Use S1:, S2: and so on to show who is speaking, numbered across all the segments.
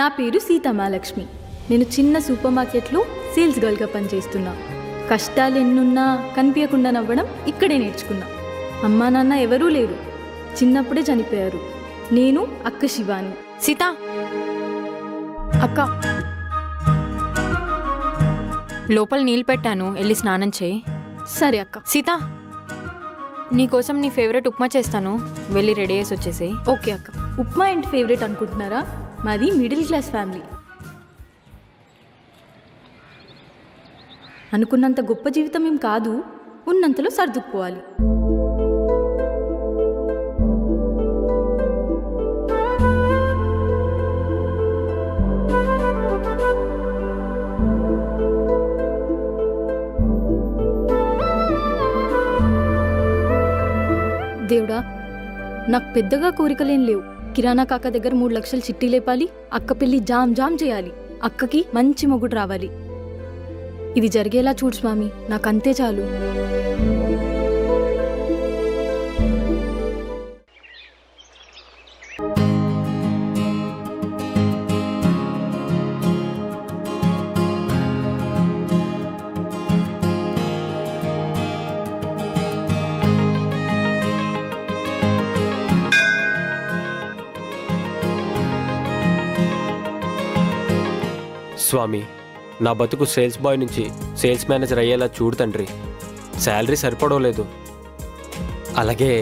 S1: నా పేరు సీతమాలక్ష్మి. నేను చిన్న సూపర్ మార్కెట్లో సేల్స్ గర్ల్గా పనిచేస్తున్నా. కష్టాలు ఎన్నున్నా కనిపించకుండా నవ్వడం ఇక్కడే నేర్చుకున్నా. అమ్మా నాన్న ఎవరూ లేరు, చిన్నప్పుడే చనిపోయారు. నేను అక్క శివాని.
S2: సీత అక్క, లోపల నీళ్ళు పెట్టాను, వెళ్ళి స్నానం చేయి.
S1: సరే అక్క.
S2: సీత, నీకోసం నీ ఫేవరెట్ ఉప్మా చేస్తాను, వెళ్ళి రెడీ చేసి వచ్చేసేయి.
S1: ఓకే అక్క. ఉప్మా ఏంటి ఫేవరెట్ అనుకుంటున్నారా? మాది మిడిల్ క్లాస్ ఫ్యామిలీ. అనుకున్నంత గొప్ప జీవితం ఏం కాదు, ఉన్నంతలో సర్దుకుపోవాలి. దేవుడా, నాకు పెద్దగా కోరికలేం లేవు. కిరాణా కాక దగ్గర 3 లక్షలు చిట్టి లేపాలి, అక్క పెళ్లి జామ్ జామ్ చేయాలి, అక్కకి మంచి మొగుడు రావాలి. ఇది జరిగేలా చూడు స్వామి, నాకంతే చాలు.
S3: స్వామి, నా బతుకు సేల్స్ బాయ్ నుంచి సేల్స్ మేనేజర్ అయ్యేలా చూడు తండ్రి. శాలరీ సరిపడలేదు. అలాగే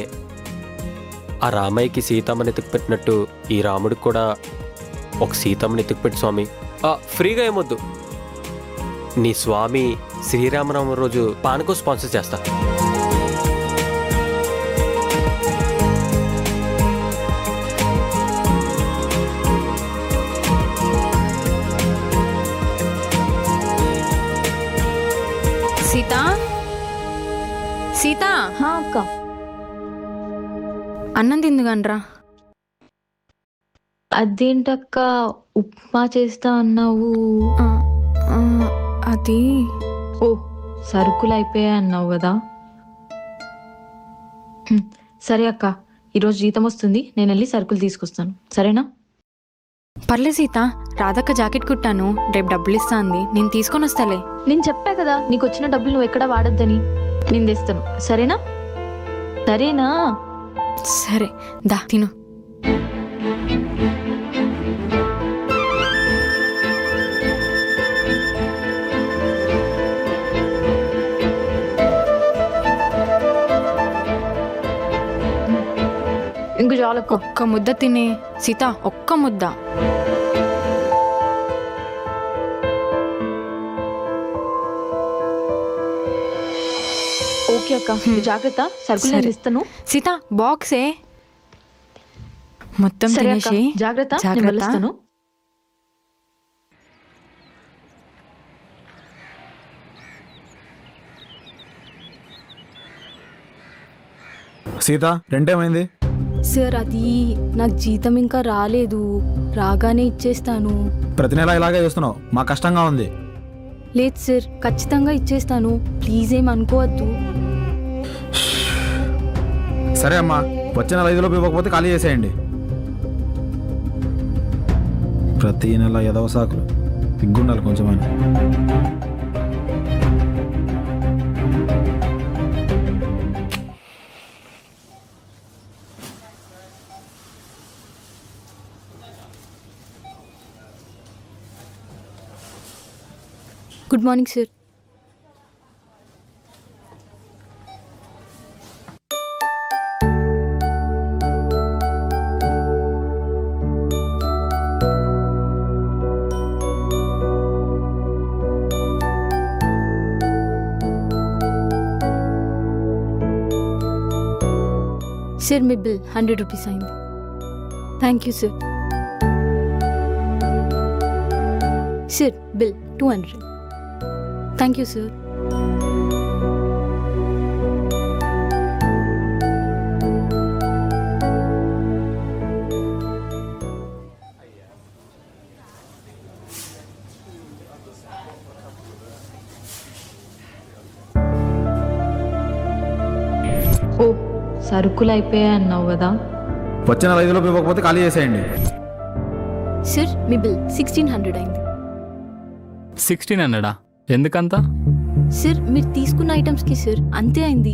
S3: ఆ రామయ్యకి సీతమ్మని ఎత్తుకుపెట్టినట్టు ఈ రాముడికి కూడా ఒక సీతమ్మని ఎత్తుకుపెట్టు స్వామి. ఫ్రీగా ఏమొద్దు. నీ స్వామి శ్రీరామనవమి రోజు పానకం స్పాన్సర్ చేస్తా.
S2: సీత, సీత,
S1: అక్క.
S2: అన్నం తిందుగానరా.
S4: అదేంటక్క ఉప్మా చేస్తా అన్నావు?
S2: అది
S4: ఓ, సరుకులు అయిపోయాయి అన్నావు కదా. సరే అక్క, ఈరోజు జీతం వస్తుంది, నేను వెళ్ళి సరుకులు తీసుకొస్తాను, సరేనా?
S2: పర్లే సీత, రాధక్క జాకెట్ కుట్టాను, రేపు డబ్బులు ఇస్తా అంది, నేను తీసుకొని వస్తాలే.
S4: నేను చెప్పా కదా నీకు వచ్చిన డబ్బులు నువ్వు ఎక్కడ వాడొద్దని. నేను తెస్తాను, సరేనా? సరేనా?
S2: సరే, దా తిను.
S4: ఇంక చాలక్క.
S2: ఒక్క ముద్ద తినే సీత, ఒక్క ముద్ద.
S4: ఓకే అక్క, జాగ్రత్త, సరుకులు నేను ఇస్తాను.
S2: సీత, బాక్సే మొత్తం
S4: సరే అక్క,
S2: తినేసి
S4: జాగ్రత్త, నేను వెళ్ళొస్తాను.
S5: సీత, రెండేమైంది?
S1: సార్, అది నాకు జీతం ఇంకా రాలేదు, రాగానే ఇచ్చేస్తాను.
S5: ప్రతి నెల ఇలాగే చేస్తున్నావు, మా కష్టంగా ఉంది.
S1: లేదు సార్, ఖచ్చితంగా ఇచ్చేస్తాను, ప్లీజ్ ఏం అనుకోవద్దు.
S5: సరే అమ్మా, వచ్చే నెల 5 లోపు ఇవ్వకపోతే ఖాళీ చేసేయండి. ప్రతి నెల ఎదవ సాకులు, సిగ్గుండాలి కొంచెమైనా.
S1: Good morning sir. సార్, మీ బిల్ 100 రూపీస్ అయింది. Thank you sir. Sir, bill 200. Thank you sir.
S4: ఓ, సరుకులు అయిపోయాయి అన్నావు కదా.
S5: వచ్చే నెల 5 లోపు ఇవ్వకపోతే ఖాళీ చేసేయండి.
S1: సార్ మీ బిల్ 1600 అయింది.
S6: 1600 ఎందుకంత?
S1: సార్ మీరు తీసుకున్న ఐటమ్స్కి సార్ అంతే అయింది.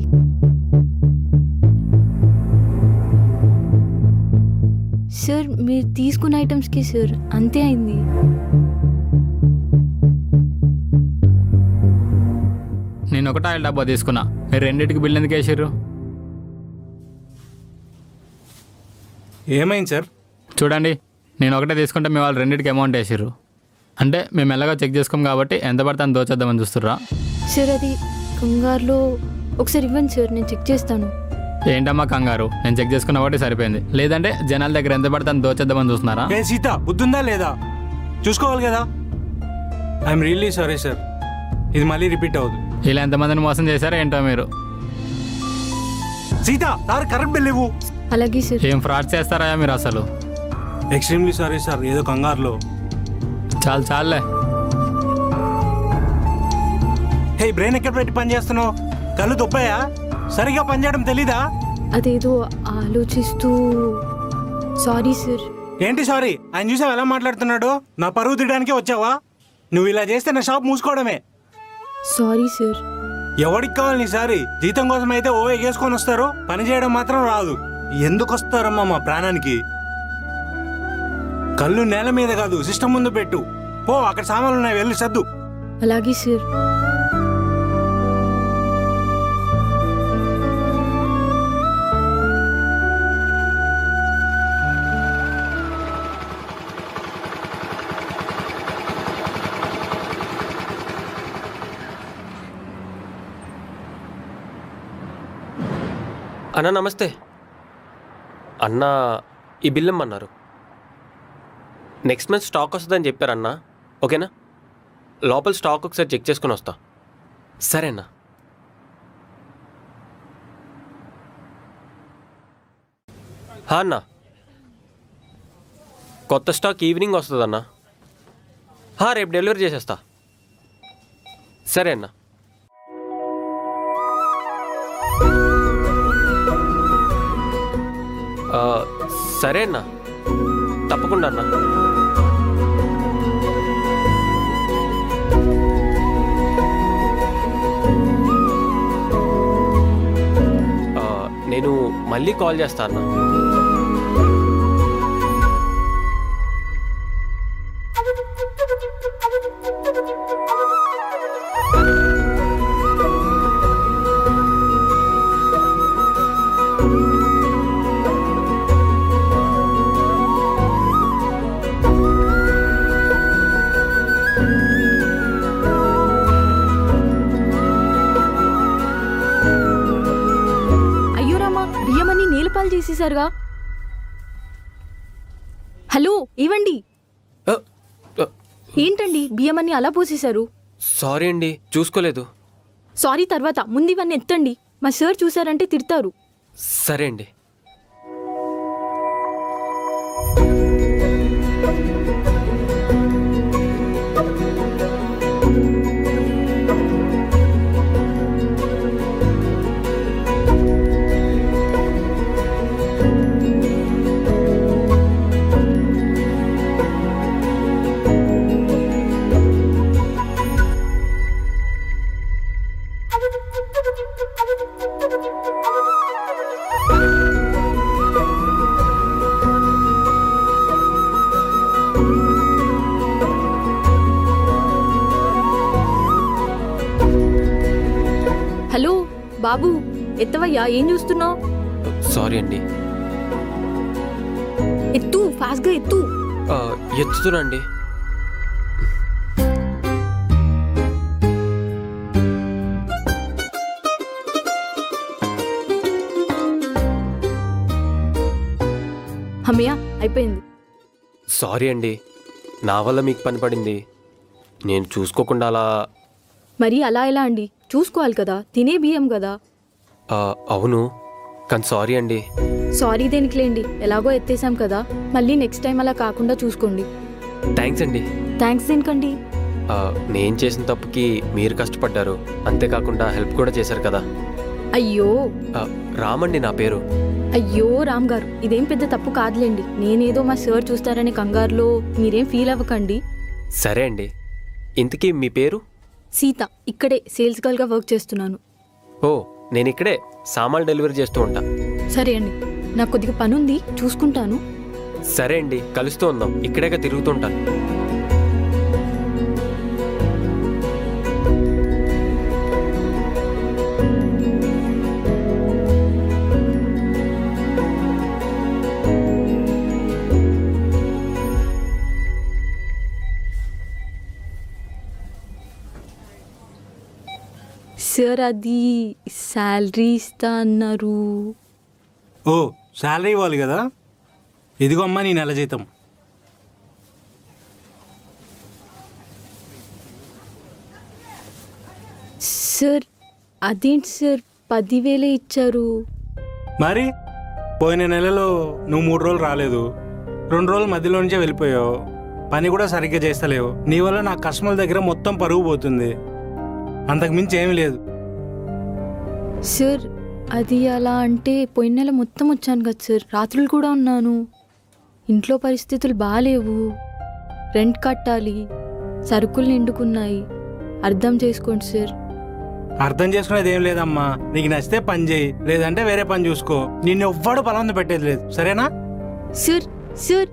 S1: సార్ మీరు తీసుకున్న ఐటమ్స్కి సార్ అంతే అయింది.
S6: నేను ఒకటే ఆయిల్ డబ్బా తీసుకున్నా, మీరు రెండింటికి బిల్ ఎందుకు వేసారు?
S7: ఏమైంది సార్?
S6: చూడండి, నేను ఒకటే తీసుకుంటే మీ వాళ్ళు రెండింటికి అమౌంట్ వేసారు. అంటే మేము ఎలాగో చెక్ చేసుకోం కాబట్టి ఎంత పడితే అంత దోచేద్దామని చూస్తుర్రా?
S1: సార్ అది కంగారులో ఒకసారి ఇవ్వండి సార్, నేను చెక్ చేస్తాను.
S6: ఏంటమ్మా కంగారు, నేను చెక్ చేసుకున్న ఒకటి సరిపోయింది. లేదంటే జనాల దగ్గర ఎంత పడితే అంత దోచేద్దామని చూస్తున్నారా?
S7: ఏ సీత, బుద్ధుందా లేదా? చూసుకోవాలి కదా. ఐఎమ్ రియల్లీ సారీ సార్, ఇది మళ్ళీ రిపీట్ అవ్వదు.
S6: ఇలా ఎంతమందిని మోసం చేశారో ఏంటో మీరు.
S7: సీత, సార్ కరెక్ట్ బిల్ ఇవ్వు.
S1: అలాగే సార్.
S6: ఏం ఫ్రాడ్ చేస్తారా మీరు అసలు?
S7: ఎక్స్ట్రీమ్లీ సారీ సార్, ఏదో కంగారులో.
S6: చాలే.
S7: హే, బ్రెయిన్ ఎక్కడ పెట్టి పని చేస్తున్నావు? కళ్ళు దొబ్బాయా? సరిగా పనిచేయడం తెలీదా?
S1: అదేదో ఆలోచిస్తూ. Sorry sir.
S7: ఏంటి సారీ? ఆయన చూసావు ఎలా మాట్లాడుతున్నాడు? నా పరువు తీయడానికే వచ్చావా? నువ్వు ఇలా చేస్తే నా షాప్ మూసుకోవడమే.
S1: Sorry sir.
S7: ఎవడికి కావాలి నీ సారీ? జీతం కోసం అయితే ఓ ఎగేసుకొని వస్తారు, పని చేయడం మాత్రం రాదు. ఎందుకు వస్తారమ్మా మా ప్రాణానికి? కళ్ళు నేల మీద కాదు, సిస్టమ్ ముందు పెట్టు. పో, అక్కడ సామాన్లు ఉన్నాయి, వెళ్ళి సర్దు.
S1: అలాగే సార్.
S3: అన్న నమస్తే. అన్న ఈ బిల్ ఇమ్మన్నారు. నెక్స్ట్ మంత్ స్టాక్ వస్తుందని చెప్పారన్నా. ఓకేనా? లోపల స్టాక్ ఒకసారి చెక్ చేసుకుని వస్తా. సరేనా? అన్నా, కొత్త స్టాక్ ఈవినింగ్ వస్తుందన్నా. రేపు డెలివరీ చేసేస్తా. సరే అన్నా. సరే అన్నా, తప్పకుండా అన్నా. నేను మళ్ళీ కాల్ చేస్తా అన్నా.
S1: చేసేసారుగా. హలో, ఇవ్వండి. ఏంటండి బియ్యమని అలా పోసేశారు?
S3: సారీ అండి, చూసుకోలేదు.
S1: సారీ తర్వాత, ముందు ఇవన్నీ ఎత్తండి. మా సార్ చూసారంటే తిడతారు.
S3: సరే అండి.
S1: హలో బాబు, ఎత్తవయ్యా, ఏం చూస్తున్నావు?
S3: సారీ అండి.
S1: ఎత్తు, ఫాస్ట్గా ఎత్తు.
S3: ఎత్తుతురండి.
S1: అమ్మయ్య, అయిపోయింది.
S3: సారీ అండి, నా వల్ల మీకు పని పడింది. నేను చూసుకోకుండా అలా.
S1: మరి అలా ఎలా అండి? చూసుకోవాలి కదా, తినే బియ్యం కదా.
S3: అవును, కానీ సారీ అండి.
S1: సారీ దేనికిలేండి, ఎలాగో ఎత్తేసాం కదా. మళ్ళీ నెక్స్ట్ టైం అలా కాకుండా చూసుకోండి.
S3: థ్యాంక్స్ అండి.
S1: థ్యాంక్స్ దేనికండి?
S3: నేను చేసిన తప్పుకి మీరు కష్టపడ్డారు, అంతేకాకుండా హెల్ప్ కూడా చేశారు కదా.
S1: అయ్యో
S3: రామండి నా పేరు.
S1: అయ్యో రామ్ గారు, ఇదేం పెద్ద తప్పు కాదులేండి. నేనేదో మా సార్ చూస్తారనే కంగారులో మీరేం ఫీల్ అవ్వకండి.
S3: సరే అండి, ఇంతకీ మీ పేరు?
S1: సీత, ఇక్కడే సేల్స్ గర్ల్గా వర్క్ చేస్తున్నాను.
S3: ఓ, నేను ఇక్కడే సామాన్లు డెలివరీ చేస్తూ ఉంటా.
S1: సరే అండి, నాకు కొద్దిగా పని ఉంది, చూసుకుంటాను.
S3: సరే అండి, కలుస్తూ ఉందాం. ఇక్కడేగా తిరుగుతుంటాను.
S1: సార్, అది శాలరీ ఇస్తా అన్నారు.
S7: ఓ, శాలరీ ఇవ్వాలి కదా. ఇదిగో అమ్మా నీ నెల జీతం.
S1: సార్, అదేంటి సార్ 10,000 ఇచ్చారు?
S7: మరి పోయిన నెలలో నువ్వు 3 రోజులు రాలేదు, 2 రోజులు మధ్యలో నుంచే వెళ్ళిపోయావు. పని కూడా సరిగ్గా చేస్తలేవు. నీ వల్ల నా కస్టమర్ల దగ్గర మొత్తం పరుగు పోతుంది. అంతకు మించి ఏమీ లేదు.
S1: సార్, అది అలా అంటే పోయిన నెల మొత్తం వచ్చాను కదా సార్, రాత్రులు కూడా ఉన్నాను. ఇంట్లో పరిస్థితులు బాగాలేవు, రెంట్ కట్టాలి, సరుకులు నిండుకున్నాయి. అర్థం చేసుకోండి సార్.
S7: అర్థం చేసుకునేది ఏం లేదమ్మా. నీకు నచ్చితే పని చేయి, లేదంటే వేరే పని చూసుకో. నిన్ను ఎవ్వడు పొలం పెట్టేది లేదు, సరేనా?
S1: సార్ సార్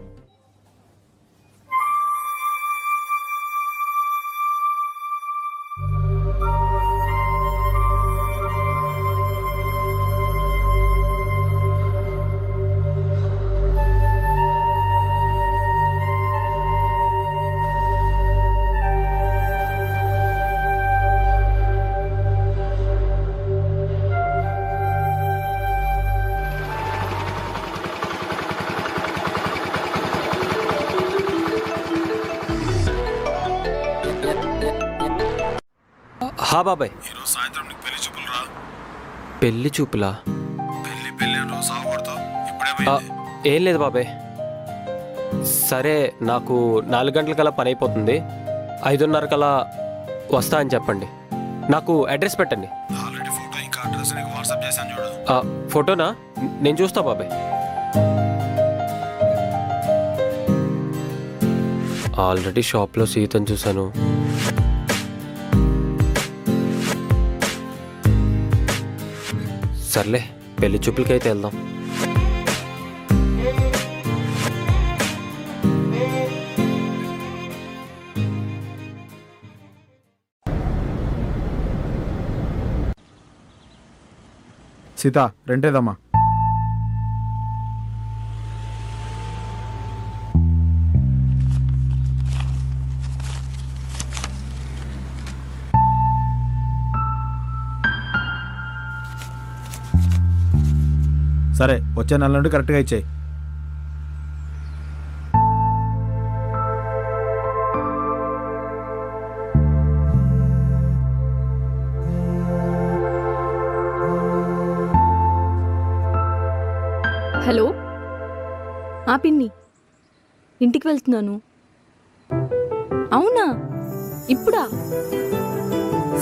S3: హా బాబాయ్.
S5: సాయంత్రం నీకు పెళ్లి చూపులు రా.
S3: పెళ్లి చూపులా?
S5: పెళ్లి రోజు సాగొడతావు.
S3: ఆ, ఏం లేదు బాబాయ్. సరే, నాకు 4 గంటలకల్లా పని అయిపోతుంది. 5:30 కల్లా వస్తా అని చెప్పండి. నాకు అడ్రస్ పెట్టండి.
S5: ఆల్రెడీ ఫోటో ఇంకా అడ్రస్ నీకు వాట్సాప్ చేశాను చూడు.
S3: ఫోటోనా? నేను చూస్తా బాబాయ్. ఆల్రెడీ షాప్లో సీతను చూశాను. సర్లే, పెళ్లి చూపులకైతే వెళ్దాం.
S5: సీత, రెంటేదమ్మా. సరే, వచ్చే నెల నుండి కరెక్ట్గా ఇచ్చేయి.
S1: హలో, పిన్ని, ఇంటికి వెళ్తున్నాను. అవునా? ఇప్పుడా?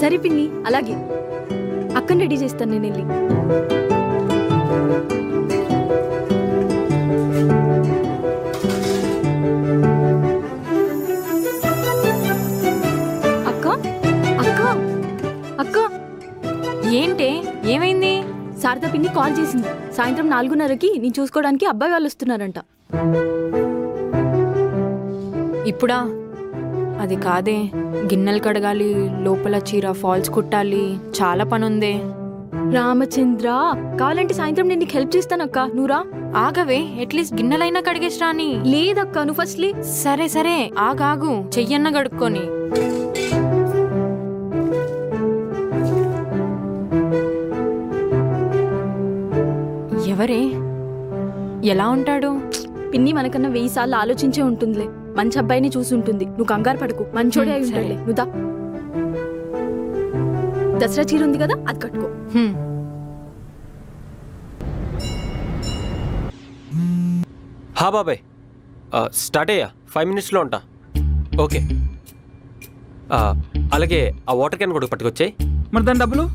S1: సరే పిన్ని, అలాగే. అక్కని రెడీ చేస్తాను నేను వెళ్ళి. అక్క అక్క అక్క,
S2: ఏంటే, ఏమైంది?
S1: శారదా పిన్ని కాల్ చేసింది. సాయంత్రం 4:30కి నేను చూసుకోవడానికి అబ్బాయి వాళ్ళు వస్తున్నారంట.
S2: ఇప్పుడా? అది కాదే, గిన్నెలు కడగాలి, లోపల చీర ఫాల్స్ కుట్టాలి, చాలా పనుందే.
S1: రామచంద్ర, కావాలంటే సాయంత్రం నేను నీకు హెల్ప్ చేస్తానక్క, నువ్వురా.
S2: ఆగవే, అట్లీస్ట్ గిన్నెలైనా కడిగేసి రాని.
S1: లేదక్క, నువ్వు ఫస్ట్ లే.
S2: సరే సరే, ఆగాగు, చెయ్యన్న గడుక్కొని. ఎవరే? ఎలా ఉంటాడు?
S1: పిన్ని మనకన్నా 1000 సార్లు ఆలోచించే ఉంటుందిలే. మంచి అబ్బాయిని చూసి ఉంటుంది. నువ్వు కంగారు పడకు, మంచోడే అయి ఉంటాడులే. నువ్వుదా, దసరా చీర ఉంది కదా, అది కట్టుకో.
S3: హా బాబాయ్, స్టార్ట్ అయ్యా. 5 minutesలో ఉంటా. ఓకే. అలాగే ఆ వాటర్ క్యాన్ కూడా పట్టుకొచ్చాయి.
S5: మరి దాని డబ్బులు?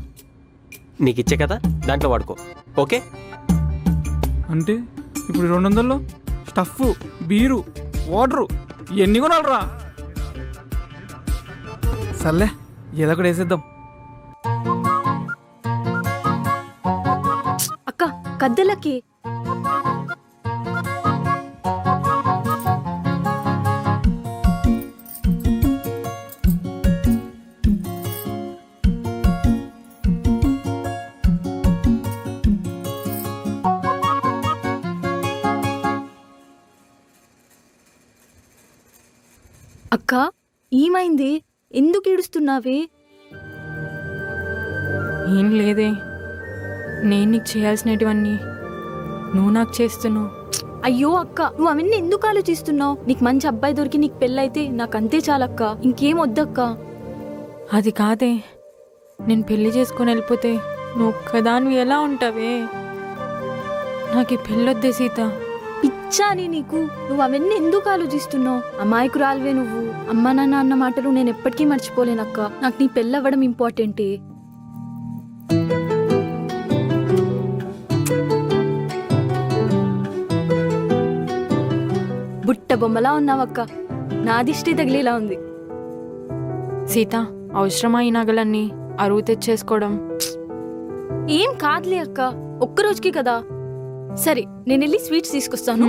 S3: నీకు ఇచ్చే కదా దాంట్లో వాడుకో, ఓకే?
S8: అంటే ఇప్పుడు 200లో స్టఫ్, బీరు, వాటరు ఎన్ని కొనాలరా? సర్లే ఏదో ఒకటి వేసేద్దాం.
S1: అక్క కద్దెలకి అక్క ఏమైంది? ఎందుకు ఏడుస్తున్నావే?
S2: ఏం లేదే, నేను నీకు చేయాల్సినటువన్నీ నువ్వు నాకు చేస్తున్నావు.
S1: అయ్యో అక్క, నువ్వు అవన్నీ ఎందుకు ఆలోచిస్తున్నావు? నీకు మంచి అబ్బాయి దొరికి నీకు పెళ్ళైతే నాకు అంతే చాలక్క, ఇంకేం వద్దక్క.
S2: అది కాదే, నేను పెళ్లి చేసుకొని వెళ్ళిపోతే నువ్వు ఒక్కదానివి ఎలా ఉంటావే? నాకు ఈ పెళ్ళొద్దే సీత.
S1: పిచ్చాని నీకు, నువ్వు అవన్నీ ఎందుకు ఆలోచిస్తున్నావు? అమాయకురాలివే నువ్వు. అమ్మా నాన్న అన్న మాటలు నేను ఎప్పటికీ మర్చిపోలేనక్క. నాకు నీ పెళ్ళవ్వడం ఇంపార్టెంటే. బుట్ట బొమ్మలా ఉన్నావక్క, నా దిష్టి తగిలేలా ఉంది.
S2: సీత, అవసరమా ఈ నగలన్నీ అరువు తెచ్చేసుకోవడం?
S1: ఏం కాదులే అక్క, ఒక్కరోజుకి కదా. సరే నేను వెళ్ళి స్వీట్స్ తీసుకొస్తాను.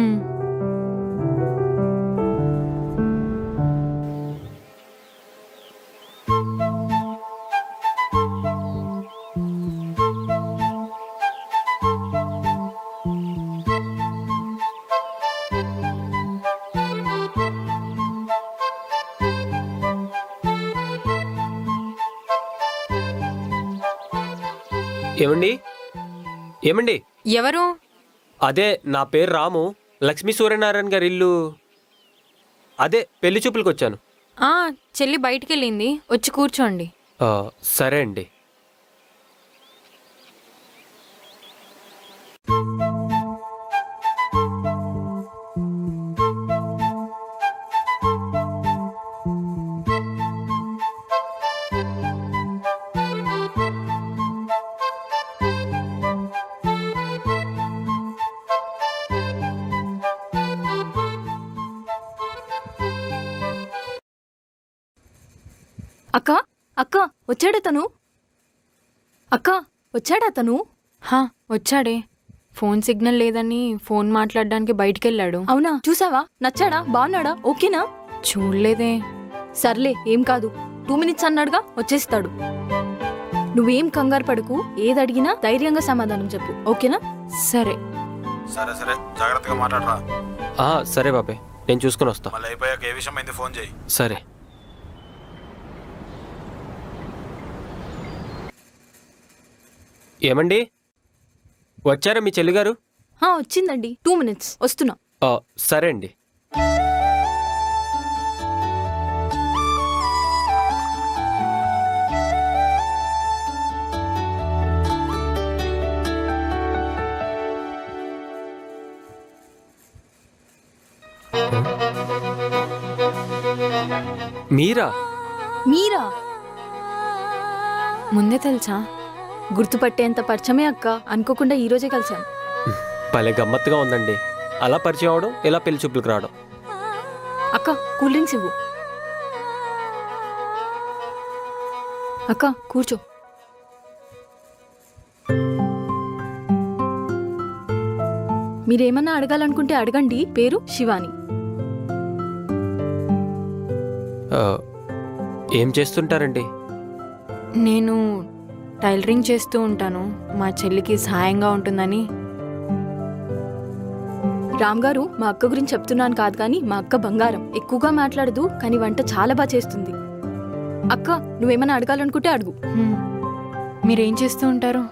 S3: ఏమండి? ఏమండి?
S2: ఎవరు?
S3: అదే నా పేరు రాము, లక్ష్మీ సూర్యనారాయణ గారి ఇల్లు. అదే పెళ్లి చూపులకు వచ్చాను.
S2: చెల్లి బయటికి వెళ్ళింది, వచ్చి కూర్చోండి.
S3: సరే అండి.
S1: అక్క అక్క వచ్చాడా తను? అక్క వచ్చాడా తను?
S2: వచ్చాడే. ఫోన్ సిగ్నల్ లేదని ఫోన్ మాట్లాడడానికి బయటికి వెళ్ళాడు.
S1: అవునా? చూసావా? నచ్చాడా? బాగున్నాడా? ఓకేనా?
S2: చూడలేదే.
S1: సర్లే ఏం కాదు, 2 minutes అన్నాడుగా, వచ్చేస్తాడు. నువ్వేం కంగారు పడకు, ఏది అడిగినా ధైర్యంగా సమాధానం చెప్పు, ఓకేనా?
S2: సరే.
S5: సరే సరే, జాగ్రత్తగా మాట్లాడరా.
S3: సరే బాబాయ్, నేను చూసుకుని వస్తా.
S5: మళ్ళీ అయిపోయాక ఏ విషయం అయింది ఫోన్ చేయి.
S3: సరే. ఏమండి? వచ్చారా మీ చెల్లిగారు?
S1: వచ్చిందండి, 2 minutes వస్తున్నా.
S3: సరే అండి. మీరా?
S1: మీరా?
S2: ముందే తెలుసా?
S1: గుర్తుపట్టేంత పరిచయమే అక్క, అనుకోకుండా ఈ రోజే కలిసాం.
S3: భలే గమ్మత్తుగా ఉందండి, అలా పరిచయం అవడం, ఇలా పెళ్లి చూపులకు రావడం.
S1: అక్క కూల్ డ్రింక్స్ ఇవ్వు. అక్క కూర్చో. మీరేమన్నా అడగాలనుకుంటే అడగండి. పేరు శివాని.
S3: ఏం చేస్తుంటారండి?
S2: నేను టైలరింగ్ చేస్తూ ఉంటాను, మా చెల్లికి సహాయంగా ఉంటుందని.
S1: రామ్ గారు, మా అక్క గురించి చెప్తున్నాను కాదు కానీ, మా అక్క బంగారం. ఎక్కువగా మాట్లాడదు కానీ వంట చాలా బాగా చేస్తుంది. అక్క నువ్వేమన్నా అడగాలనుకుంటే అడుగు.
S2: మీరేం చేస్తూ ఉంటారు?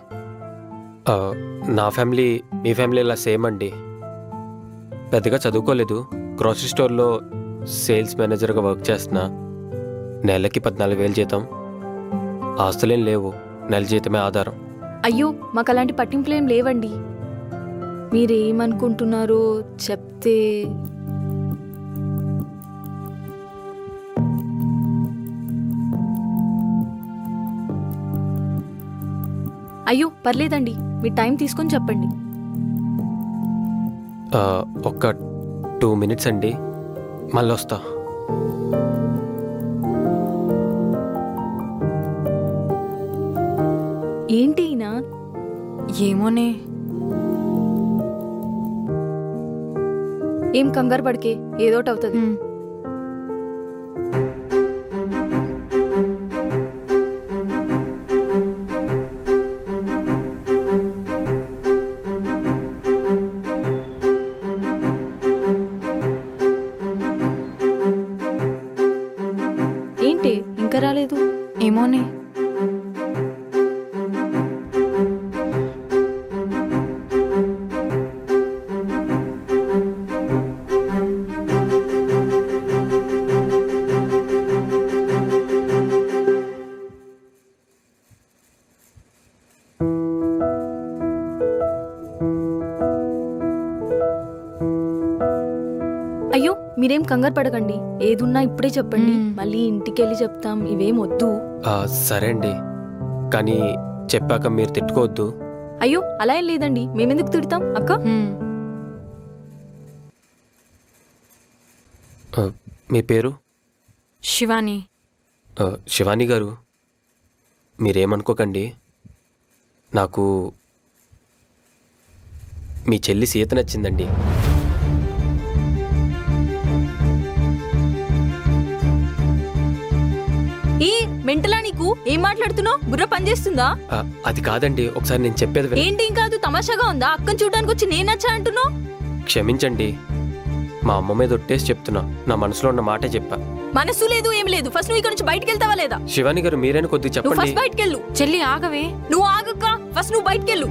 S3: నా ఫ్యామిలీ మీ ఫ్యామిలీ ఇలా సేమ్ అండి. పెద్దగా చదువుకోలేదు, గ్రోసరీ స్టోర్లో సేల్స్ మేనేజర్గా వర్క్ చేస్తున్నా. నెలకి 14,000 జీతం. ఆస్తులేం లేవు, నెల జీతమే ఆధారం.
S1: అయ్యో మాకు అలాంటి పట్టింపులేం లేవండి. మీరేమనుకుంటున్నారో చెప్తే. అయ్యో పర్లేదండి, మీ టైం తీసుకొని చెప్పండి.
S3: ఒక్క 2 minutes అండి, మళ్ళీ వస్తా.
S1: ఏంటి ఈయన?
S2: ఏమోనే.
S1: ఏం కంగారు పడికే, ఏదోటి అవుతుంది. ఏంటి ఇంకా రాలేదు?
S2: ఏమోనే.
S1: అయ్యో మీరేం కంగారు పడకండి, ఏదున్నా ఇప్పుడే చెప్పండి, మళ్ళీ ఇంటికి వెళ్ళి చెప్తాం, ఇవేం వద్దు.
S3: సరే అండి, కానీ చెప్పాక మీరు తిట్టుకోవద్దు.
S1: అయ్యో అలా ఏం లేదండి, మేమెందుకు తిడతాం అక్క.
S3: మీ పేరు?
S2: శివాని.
S3: శివాని గారు, మీరేమనుకోకండి, నాకు మీ చెల్లి సీత నచ్చిందండి.
S1: ఏ మెంటలా నీకు? ఏం మాట్లాడుతున్నావు? బుర్ర పనిచేస్తుందా?
S3: అది కాదండి, ఒకసారి నేను చెప్పేది వినండి.
S1: ఏంటి కాదు, తమాషాగా ఉందా? అక్కని చూడడానికి వచ్చి నేను నచ్చా అంటున్నావు?
S3: క్షమించండి, మా అమ్మ మీద ఒట్టేసి చెప్తున్నా, నా మనసులో ఉన్న మాటే చెప్పా.
S1: మనసు లేదు ఏం లేదు, ఫస్ట్ నువ్వు ఇక్కడ నుంచి బయటికి వెళ్తావా లేదా?
S3: శివాని గారు, మీరైనా కొద్దిగా
S1: నువ్వు
S3: చెప్పండి.
S1: ఫస్ట్ బయటికి వెళ్ళు.
S2: చెల్లి ఆగవే.
S1: నువ్వు ఆగక్క, ఫస్ట్ నువ్వు బయటికి వెళ్ళు.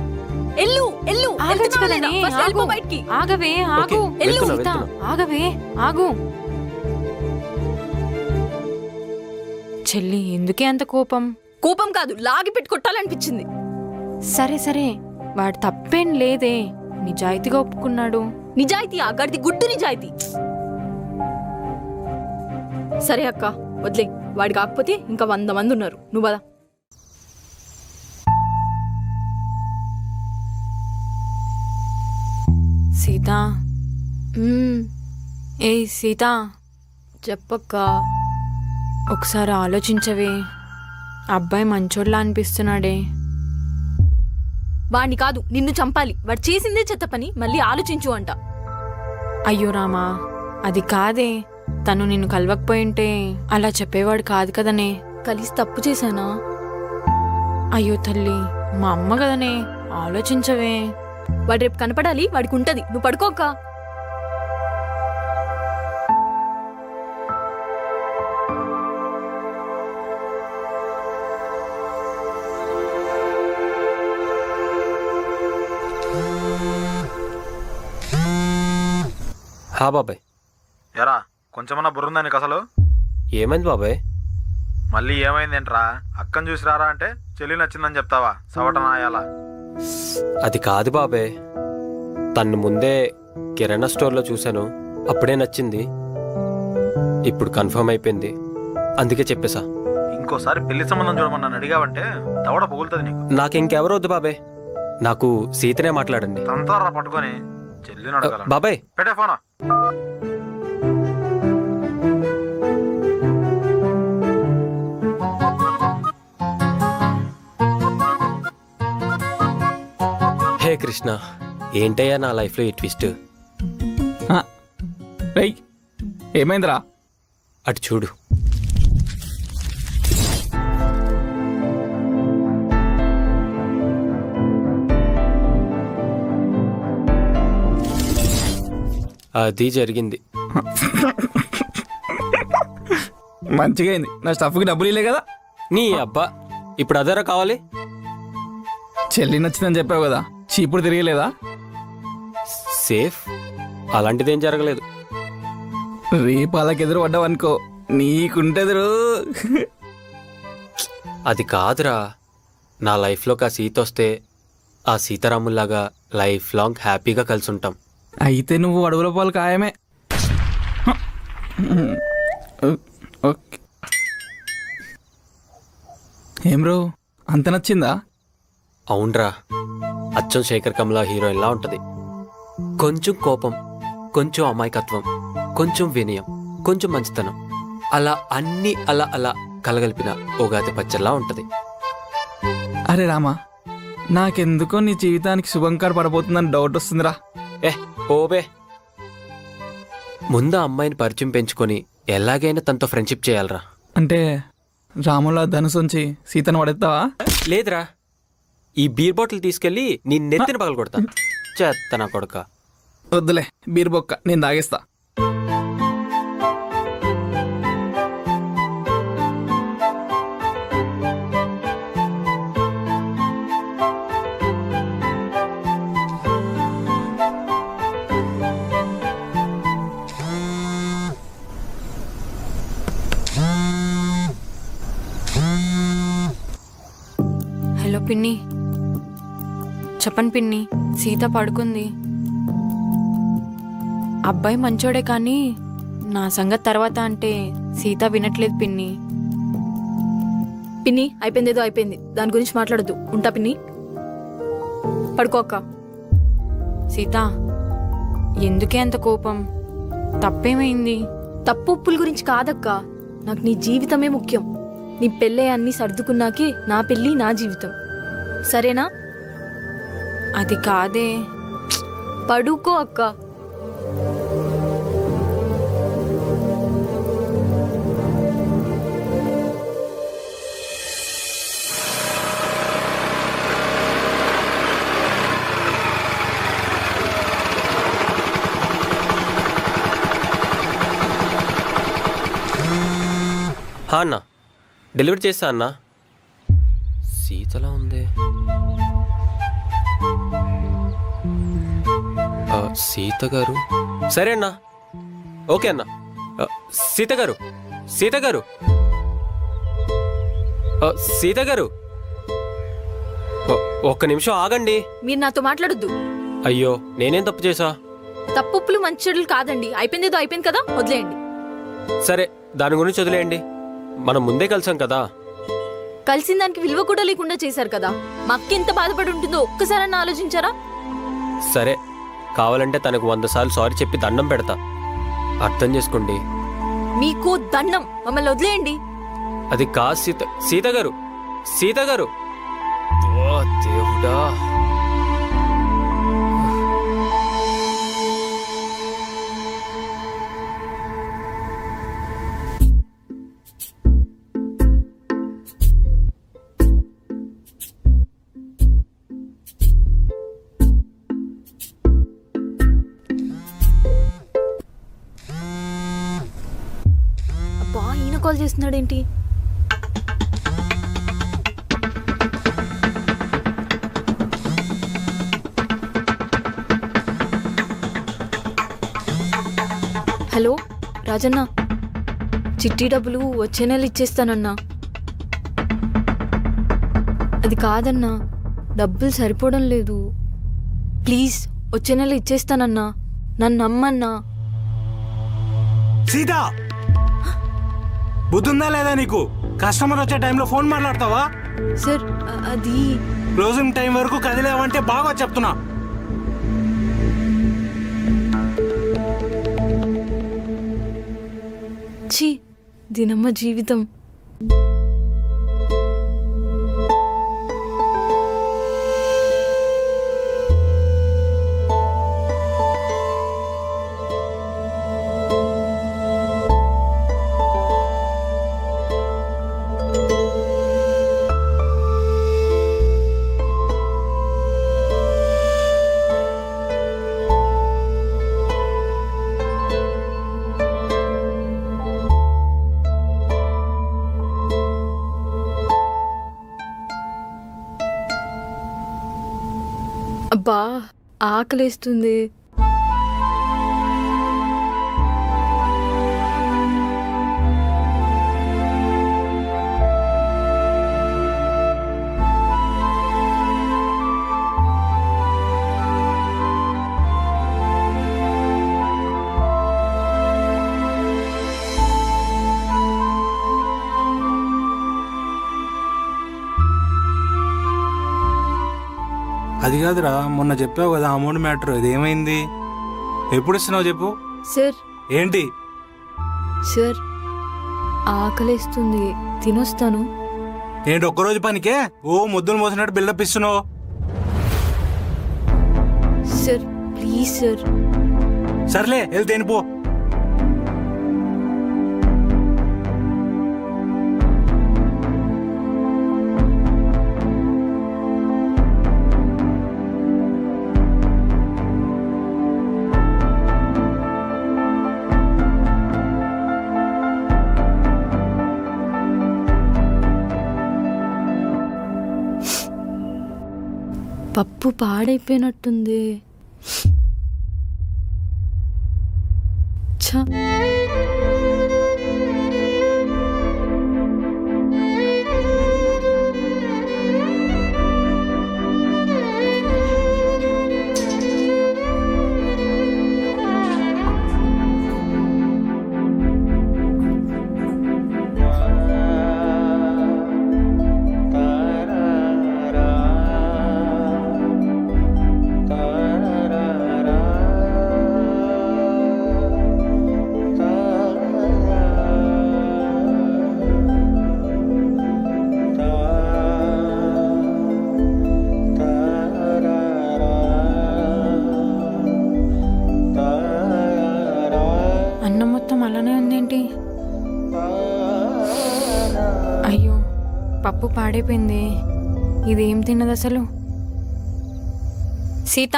S1: ఎల్లు ఎల్లు, వెళ్తున్నావా లేదా? ఫస్ట్ వెళ్ళిపో బయటికి.
S2: ఆగవే ఆగు.
S3: ఓకే, వెళ్తున్నా,
S2: సీత,
S3: వెళ్తున్నా.
S2: ఆగవే ఆగు. చెల్లి ఎందుకే అంత కోపం?
S1: కోపం కాదు, లాగి పెట్టి కొట్టాలనిపించింది.
S2: సరే సరే, వాడు తప్పేం లేదే, నిజాయితీగా ఒప్పుకున్నాడు.
S1: నిజాయితీ గడిది గుడ్డు నిజాయితీ. సరే అక్క వదిలే, వాడి కాకపోతే ఇంకా 100 మంది ఉన్నారు, నువ్వు పద.
S2: సీత. ఏయ్ సీత,
S1: చెప్పక్క.
S2: ఒకసారి ఆలోచించవే, అబ్బాయి మంచోళ్ళ అనిపిస్తున్నాడే.
S1: వాడిని కాదు నిన్ను చంపాలి, వాడు చేసిందే చెత్త పని, మళ్ళీ ఆలోచించు అంట.
S2: అయ్యో రామా, అది కాదే, తను నిన్ను కలవకపోయింటే అలా చెప్పేవాడు కాదు కదనే.
S1: కలిసి తప్పు చేశానా?
S2: అయ్యో తల్లి, మా అమ్మ కదనే, ఆలోచించవే.
S1: వాడు రేపు కనపడాలి, వాడికి ఉంటది, నువ్వు పడుకోక్క.
S3: హా బాబాయ్.
S5: ఎరా కొంచెమన్నా బుర్రుందా నీకు అసలు?
S3: ఏమైంది బాబాయ్?
S5: మళ్ళీ ఏమైందేంట్రా? అక్కని చూసి రారా అంటే చెల్లి నచ్చిందని చెప్తావా? సవటనాయాలా?
S3: అది కాదు బాబాయ్, తను ముందే కిరాణా స్టోర్లో చూశాను, అప్పుడే నచ్చింది, ఇప్పుడు కన్ఫర్మ్ అయిపోయింది, అందుకే చెప్పేసా.
S5: ఇంకోసారి పెళ్లి సంబంధం చూడమని నన్ను అడిగావంటే దవడ పొగులుతుంది నీకు.
S3: నాకు ఇంకెవరు వద్దు బాబాయ్, నాకు సీతనే మాట్లాడండి.
S5: తంతారా పట్టుకొని చెల్లిని అడగాల.
S3: బాబాయ్
S5: పెట్టే ఫోనా.
S3: హే కృష్ణ, ఏంటయ్యా నా లైఫ్లో ఈ ట్విస్ట్?
S8: రేయ్ ఏమైందిరా?
S3: అటు చూడు. అది జరిగింది.
S8: మంచిగా అయింది, నా స్టఫ్కి డబ్బులు ఇలే కదా.
S3: నీ అబ్బా, ఇప్పుడు అదరా కావాలి?
S8: చెల్లి నచ్చిందని చెప్పావు కదా, చీపుడు తిరగలేదా?
S3: సేఫ్, అలాంటిదేం జరగలేదు.
S8: రేపు అలాకి ఎదురు పడ్డావు అనుకో, నీకుంటెదురు.
S3: అది కాదురా, నా లైఫ్లోకి ఆ సీత వస్తే ఆ సీతారాముల్లాగా లైఫ్ లాంగ్ హ్యాపీగా కలిసి ఉంటాం.
S8: అయితే నువ్వు అడవుల పాలు ఖాయమే. ఓకే. ఏం బ్రో, అంత నచ్చిందా?
S3: అవునరా, అచ్చం శేఖర్ కమల హీరోయిన్లా ఉంటుంది. కొంచెం కోపం, కొంచెం అమాయకత్వం, కొంచెం వినయం, కొంచెం మంచితనం, అలా అన్నీ అలా అలా కలగలిపిన ఉగాది పచ్చల్లా ఉంటుంది.
S8: అరే రామా, నాకెందుకో నీ జీవితానికి శుభంకర పడబోతుందని డౌట్ వస్తుందిరా.
S3: ఓబే, ముందు ఆ అమ్మాయిని పరిచయం పెంచుకొని ఎలాగైనా తనతో ఫ్రెండ్షిప్ చేయాలరా.
S8: అంటే రాములా ధనుసు ఉంచి సీతను పడేస్తావా?
S3: లేదురా, ఈ బీర్ బాటిల్ తీసుకెళ్ళి నీ నెత్తిన పగలు కొడతా. చేత్త నా కొడుక.
S8: వద్దులే, బీర్ బొక్క నేను తాగేస్తా.
S2: హలో పిన్ని, చెప్పండి పిన్ని. సీత పడుకుంది. అబ్బాయి మంచోడే కానీ నా సంగతి తర్వాత అంటే సీత వినట్లేదు పిన్ని.
S1: పిన్ని, అయిపోయిందేదో అయిపోయింది, దాని గురించి మాట్లాడద్దు. ఉంటా పిన్ని, పడుకోక్క.
S2: సీత, ఎందుకే అంత కోపం? తప్పేమైంది?
S1: తప్పు ఉప్పుల గురించి కాదక్క, నాకు నీ జీవితమే ముఖ్యం. నీ పెళ్ళే అన్నీ సర్దుకున్నాకే నా పెళ్ళి, నా జీవితం. సరేనా?
S2: అది కాదే.
S1: పడుకో అక్క.
S3: అన్నా, డెలివరీ చేస్తా అన్నా. సీతలా ఉంది. సీత గారు, సరే అన్నా, ఓకే అన్నా. సీత గారు, సీత గారు, సీత గారు, ఒక్క నిమిషం ఆగండి.
S1: మీరు నాతో మాట్లాడొద్దు.
S3: అయ్యో, నేనేం తప్పు చేసా?
S1: తప్పులు మంచి చెడులు కాదండి. అయిపోయిందేదో అయిపోయింది కదా, వదిలేయండి.
S3: సరే, దాని గురించి వదిలేయండి. మనం ముందే కలిసాం కదా.
S1: కలిసిన దానికి విలువ కూడా లేకుండా చేశారు కదా. మా అక్క ఎంత బాధపడి ఉంటుందో ఒక్కసారన్నా ఆలోచించారా?
S3: సరే, కావాలంటే తనకు 100 సార్లు సారీ చెప్పి దండం పెడతా. అర్థం చేసుకోండి.
S1: మీకు దండం, మమ్మల్ని వదిలేయండి.
S3: అది కాదు సీత. సీత గారు, సీత గారు, ఓ దేవుడా.
S1: అబ్బా, ఈయన కాల్ చేస్తున్నాడేంటి? హలో రాజన్న, చిట్టి డబ్బులు వచ్చే నెల ఇచ్చేస్తానన్నా. అది కాదన్నా, డబ్బులు సరిపోవడం లేదు. ప్లీజ్ వచ్చే నెల ఇచ్చేస్తానన్నా, నన్ను నమ్మన్నా.
S7: సీత, బుద్ధుందా లేదా నీకు? కస్టమర్ వచ్చే టైంలో ఫోన్ మాట్లాడతావా?
S1: సార్ అది
S7: క్లోజింగ్ టైం వరకు కదిలేవంటే బాగా చెప్తున్నా.
S1: ఛీ, దీనమ్మ జీవితం. అబ్బా, ఆకలేస్తుంది.
S7: అది కాదురా, మొన్న చెప్పావు కదా అమౌంట్ మ్యాటర్, ఇది ఏమైంది? ఎప్పుడు ఇస్తున్నావు చెప్పు.
S1: సార్
S7: ఏంటి?
S1: సార్ ఆకలేస్తుంది, తినొస్తాను.
S7: ఏంటి ఒక్కరోజు పనికే ఓ ముద్దులు మోసినట్టు బిల్డప్ ఇస్తున్నావు?
S1: Sir please sir.
S7: సర్లే వెళ్తే తినిపో.
S1: పప్పు పాడైపోయినట్టుంది. ఛ,
S2: అన్నం మొత్తం అలానే ఉందేంటి? అయ్యో, పప్పు పాడైపోయింది. ఇదేం తిన్నది అసలు? సీత,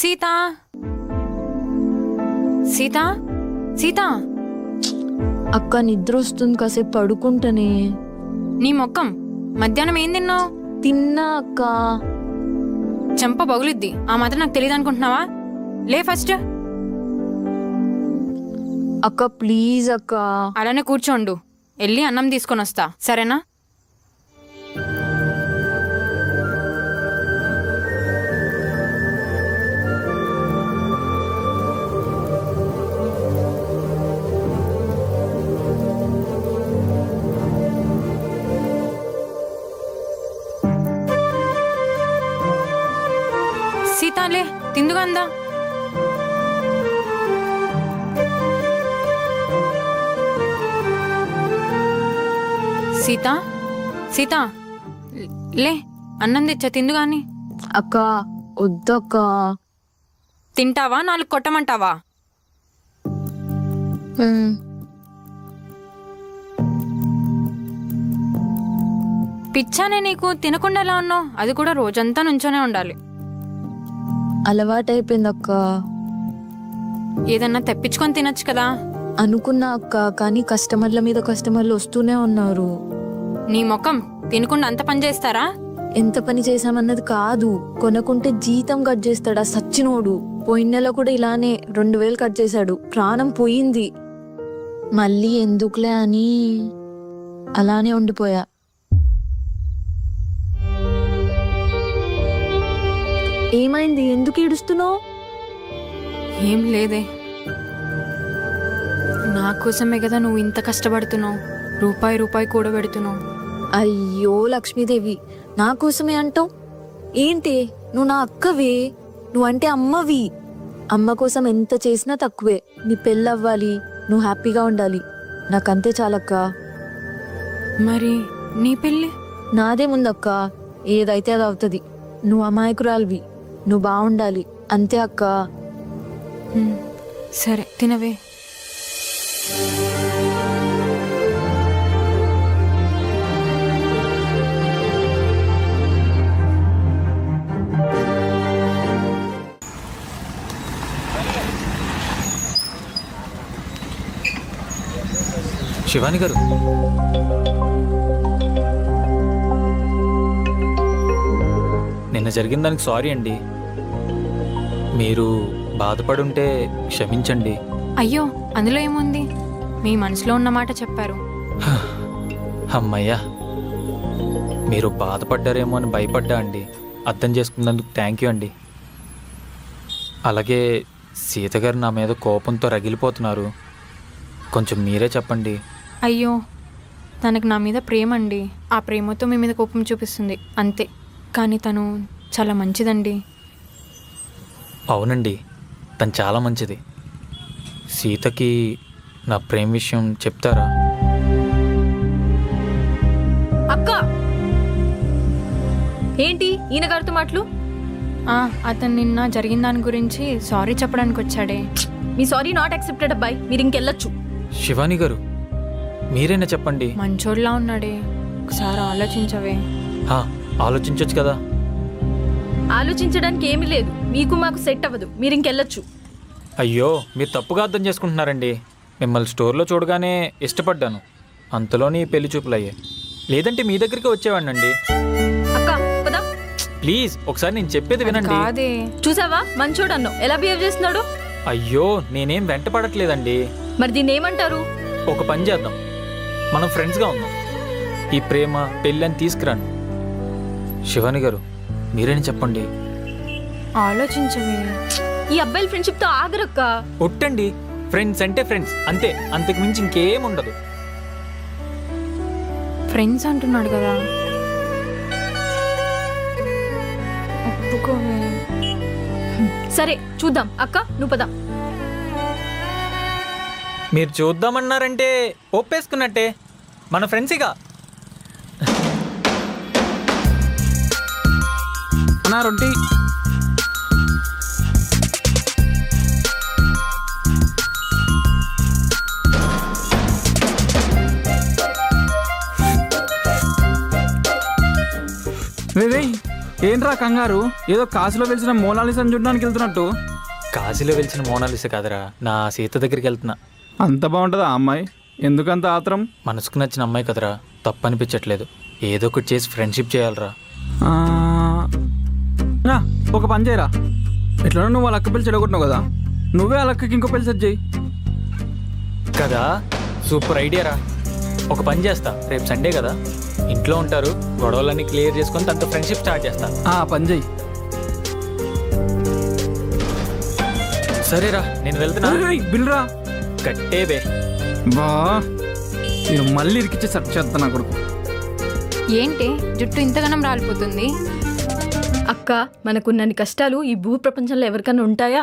S2: సీత, సీత, సీత.
S4: అక్క నిద్ర వస్తుంది, కాసేపు పడుకుంటానే.
S2: నీ మొక్కం మధ్యాహ్నం ఏం తిన్నావు?
S4: తిన్నా అక్క.
S2: చెంప బగులుద్ది. ఆ మాత్రం నాకు తెలియదు అనుకుంటున్నావా? లే ఫస్ట్.
S4: అక్క ప్లీజ్ అక్క.
S2: అలానే కూర్చోండు, వెళ్ళి అన్నం తీసుకొని వస్తా, సరేనా? సీతాలే తిందుగా అందా. సీత, సీత, లే అన్నం తెచ్చా, తిందు గాని.
S4: అక్క వద్దక్క.
S2: తింటావా, నాలుగు కొట్టమంటావా? పిచ్చానే నీకు, తినకుండా ఎలా ఉన్నావు? అది కూడా రోజంతా నుంచోనే ఉండాలి.
S4: అలవాటైపోయింది అక్క.
S2: ఏదన్నా తెప్పించుకొని తినొచ్చు కదా.
S4: అనుకున్నా అక్క, కానీ కస్టమర్ల మీద కస్టమర్లు వస్తూనే ఉన్నారు.
S2: నీ ముఖం, తినకుండా అంత పని చేస్తారా?
S4: ఎంత పని చేశామన్నది కాదు, కొనకుంటే జీతం కట్ చేస్తాడా సచ్చినోడు. పోయిన నెల కూడా ఇలానే 2000 కట్ చేశాడు. ప్రాణం పోయింది. మళ్ళీ ఎందుకులే అని అలానే ఉండిపోయా. ఏమైంది? ఎందుకు ఏడుస్తున్నావు?
S2: ఏం లేదే, నా కోసమే కదా నువ్వు ఇంత కష్టపడుతున్నావు, రూపాయి రూపాయి కూడబెడుతున్నావు.
S4: అయ్యో లక్ష్మీదేవి, నా కోసమే అంటావు ఏంటి? నువ్వు నా అక్కవే, నువ్వంటే అమ్మవి. అమ్మ కోసం ఎంత చేసినా తక్కువే. నీ పెళ్ళవ్వాలి, నువ్వు హ్యాపీగా ఉండాలి, నాకంతే చాలక్క.
S2: మరి నీ పెళ్ళి?
S4: నాదే ముందక్క, ఏదైతే అది అవుతుంది. నువ్వు అమాయకురాలివి, నువ్వు బాగుండాలి, అంతే అక్క.
S2: సరే తినవే.
S9: శివాని గారు, నిన్న జరిగిన దానికి సారీ అండి. మీరు బాధపడుంటే క్షమించండి.
S2: అయ్యో, అందులో ఏముంది? మీ మనసులో ఉన్న మాట చెప్పారు.
S9: అమ్మయ్యా, మీరు బాధపడ్డారేమో అని భయపడ్డా అండి. అర్థం చేసుకున్నందుకు థ్యాంక్ యూ అండి. అలాగే సీత గారు నా మీద కోపంతో రగిలిపోతున్నారు, కొంచెం మీరే చెప్పండి.
S2: అయ్యో, తనకు నా మీద ప్రేమ అండి. ఆ ప్రేమతో మీ మీద కోపం చూపిస్తుంది అంతే. కానీ తను చాలా మంచిదండి.
S9: అవునండి, తను చాలా మంచిది. సీతకి నా ప్రేమ విషయం చెప్తారా?
S1: అక్క ఏంటి ఈయన గారితో మాటలు?
S2: అతను నిన్న జరిగిన దాని గురించి సారీ చెప్పడానికి వచ్చాడే.
S1: మీ సారీ నాట్ యాక్సెప్టెడ్ అబ్బాయి, మీరు ఇంకెళ్ళొచ్చు.
S9: శివాని గారు, మీరైనా చెప్పండి.
S2: మంచోళ్ళలా ఉన్నాడే, ఒకసారి ఆలోచించవే.
S9: ఆలోచించవచ్చు కదా.
S1: ఆలోచించడానికి ఏమీ లేదు, మీకు మాకు సెట్ అవ్వదు, మీరు ఇంకెళ్ళొచ్చు.
S9: అయ్యో, మీరు తప్పుగా అర్థం చేసుకుంటున్నారండి. మిమ్మల్ని స్టోర్లో చూడగానే ఇష్టపడ్డాను, అంతలోని పెళ్లి చూపులు అయ్యాయి. లేదంటే మీ దగ్గరికి వచ్చేవాడినండి.
S1: అక్క పదా.
S9: ప్లీజ్ ఒకసారి నేను చెప్పేది వినండి.
S2: కాదే,
S1: చూసావా మంచోడు అన్నావు, ఎలా బిహేవ్ చేస్తున్నాడు?
S9: అయ్యో, నేనేం వెంట పడట్లేదండి.
S1: మరి దీన్ని ఏమంటారు?
S9: ఒక పని చేద్దాం, మనం ఫ్రెండ్స్గా ఉందాం. ఈ ప్రేమ పెళ్ళి అని తీసుకురాను. శివాని గారు, మీరేని చెప్పండి.
S2: ఆలోచించవే.
S1: ఈ అబ్బాయిల ఫ్రెండ్షిప్ తో ఆగరక్క.
S9: ఒట్టండి, ఫ్రెండ్స్ అంటే ఫ్రెండ్స్ అంతే, అంతకు మించి ఇంకేం ఉండదు.
S2: ఫ్రెండ్స్ అంటున్నాడు కదా, ఒప్పుకోవే.
S1: సరే చూద్దాం, అక్క నువ్వు పదా.
S9: మీరు చూద్దామన్నారంటే ఒప్పేసుకున్నట్టే, మన ఫ్రెండ్స్గా.
S8: అన్నా రొట్టి. రే ఏంట్రా కంగారు? ఏదో కాశీలో వెలిసిన మోనాలిసాని చూడడానికి వెళ్తున్నట్టు.
S9: కాశీలో వెలిసిన మోనాలిస కాదురా, నా సీత దగ్గరికి వెళ్తున్నా.
S8: అంత బాగుంటుందా ఆ అమ్మాయి? ఎందుకంత ఆత్రం?
S9: మనసుకు నచ్చిన అమ్మాయి కదరా, తప్పు అనిపించట్లేదు. ఏదో ఒకటి చేసి ఫ్రెండ్షిప్ చేయాలరా.
S8: ఒక పని చేయరా, ఎట్లా నువ్వు వాళ్ళ అక్క పిలిచి చెడగొట్టినావు కదా, నువ్వే వాళ్ళ అక్కకి ఇంకో పిలిచి సెట్ చేయి
S9: కదా. సూపర్ ఐడియా రా. ఒక పని చేస్తా, రేపు సండే కదా, ఇంట్లో ఉంటారు, గొడవలన్నీ క్లియర్ చేసుకొని తనతో ఫ్రెండ్షిప్ స్టార్ట్ చేస్తా.
S8: పని చేయి.
S9: సరేరా, నేను వెళ్తున్నా.
S8: బిల్రా
S9: కట్టేబే.
S8: బా, నేను మళ్ళీ ఇరికిచ్చే సెట్ చేస్తా నా కొడుకు.
S2: ఏంటి జుట్టు ఇంతగానం రాలిపోతుంది?
S1: అక్క మనకున్నన్ని కష్టాలు ఈ భూ ప్రపంచంలో ఎవరికైనా ఉంటాయా?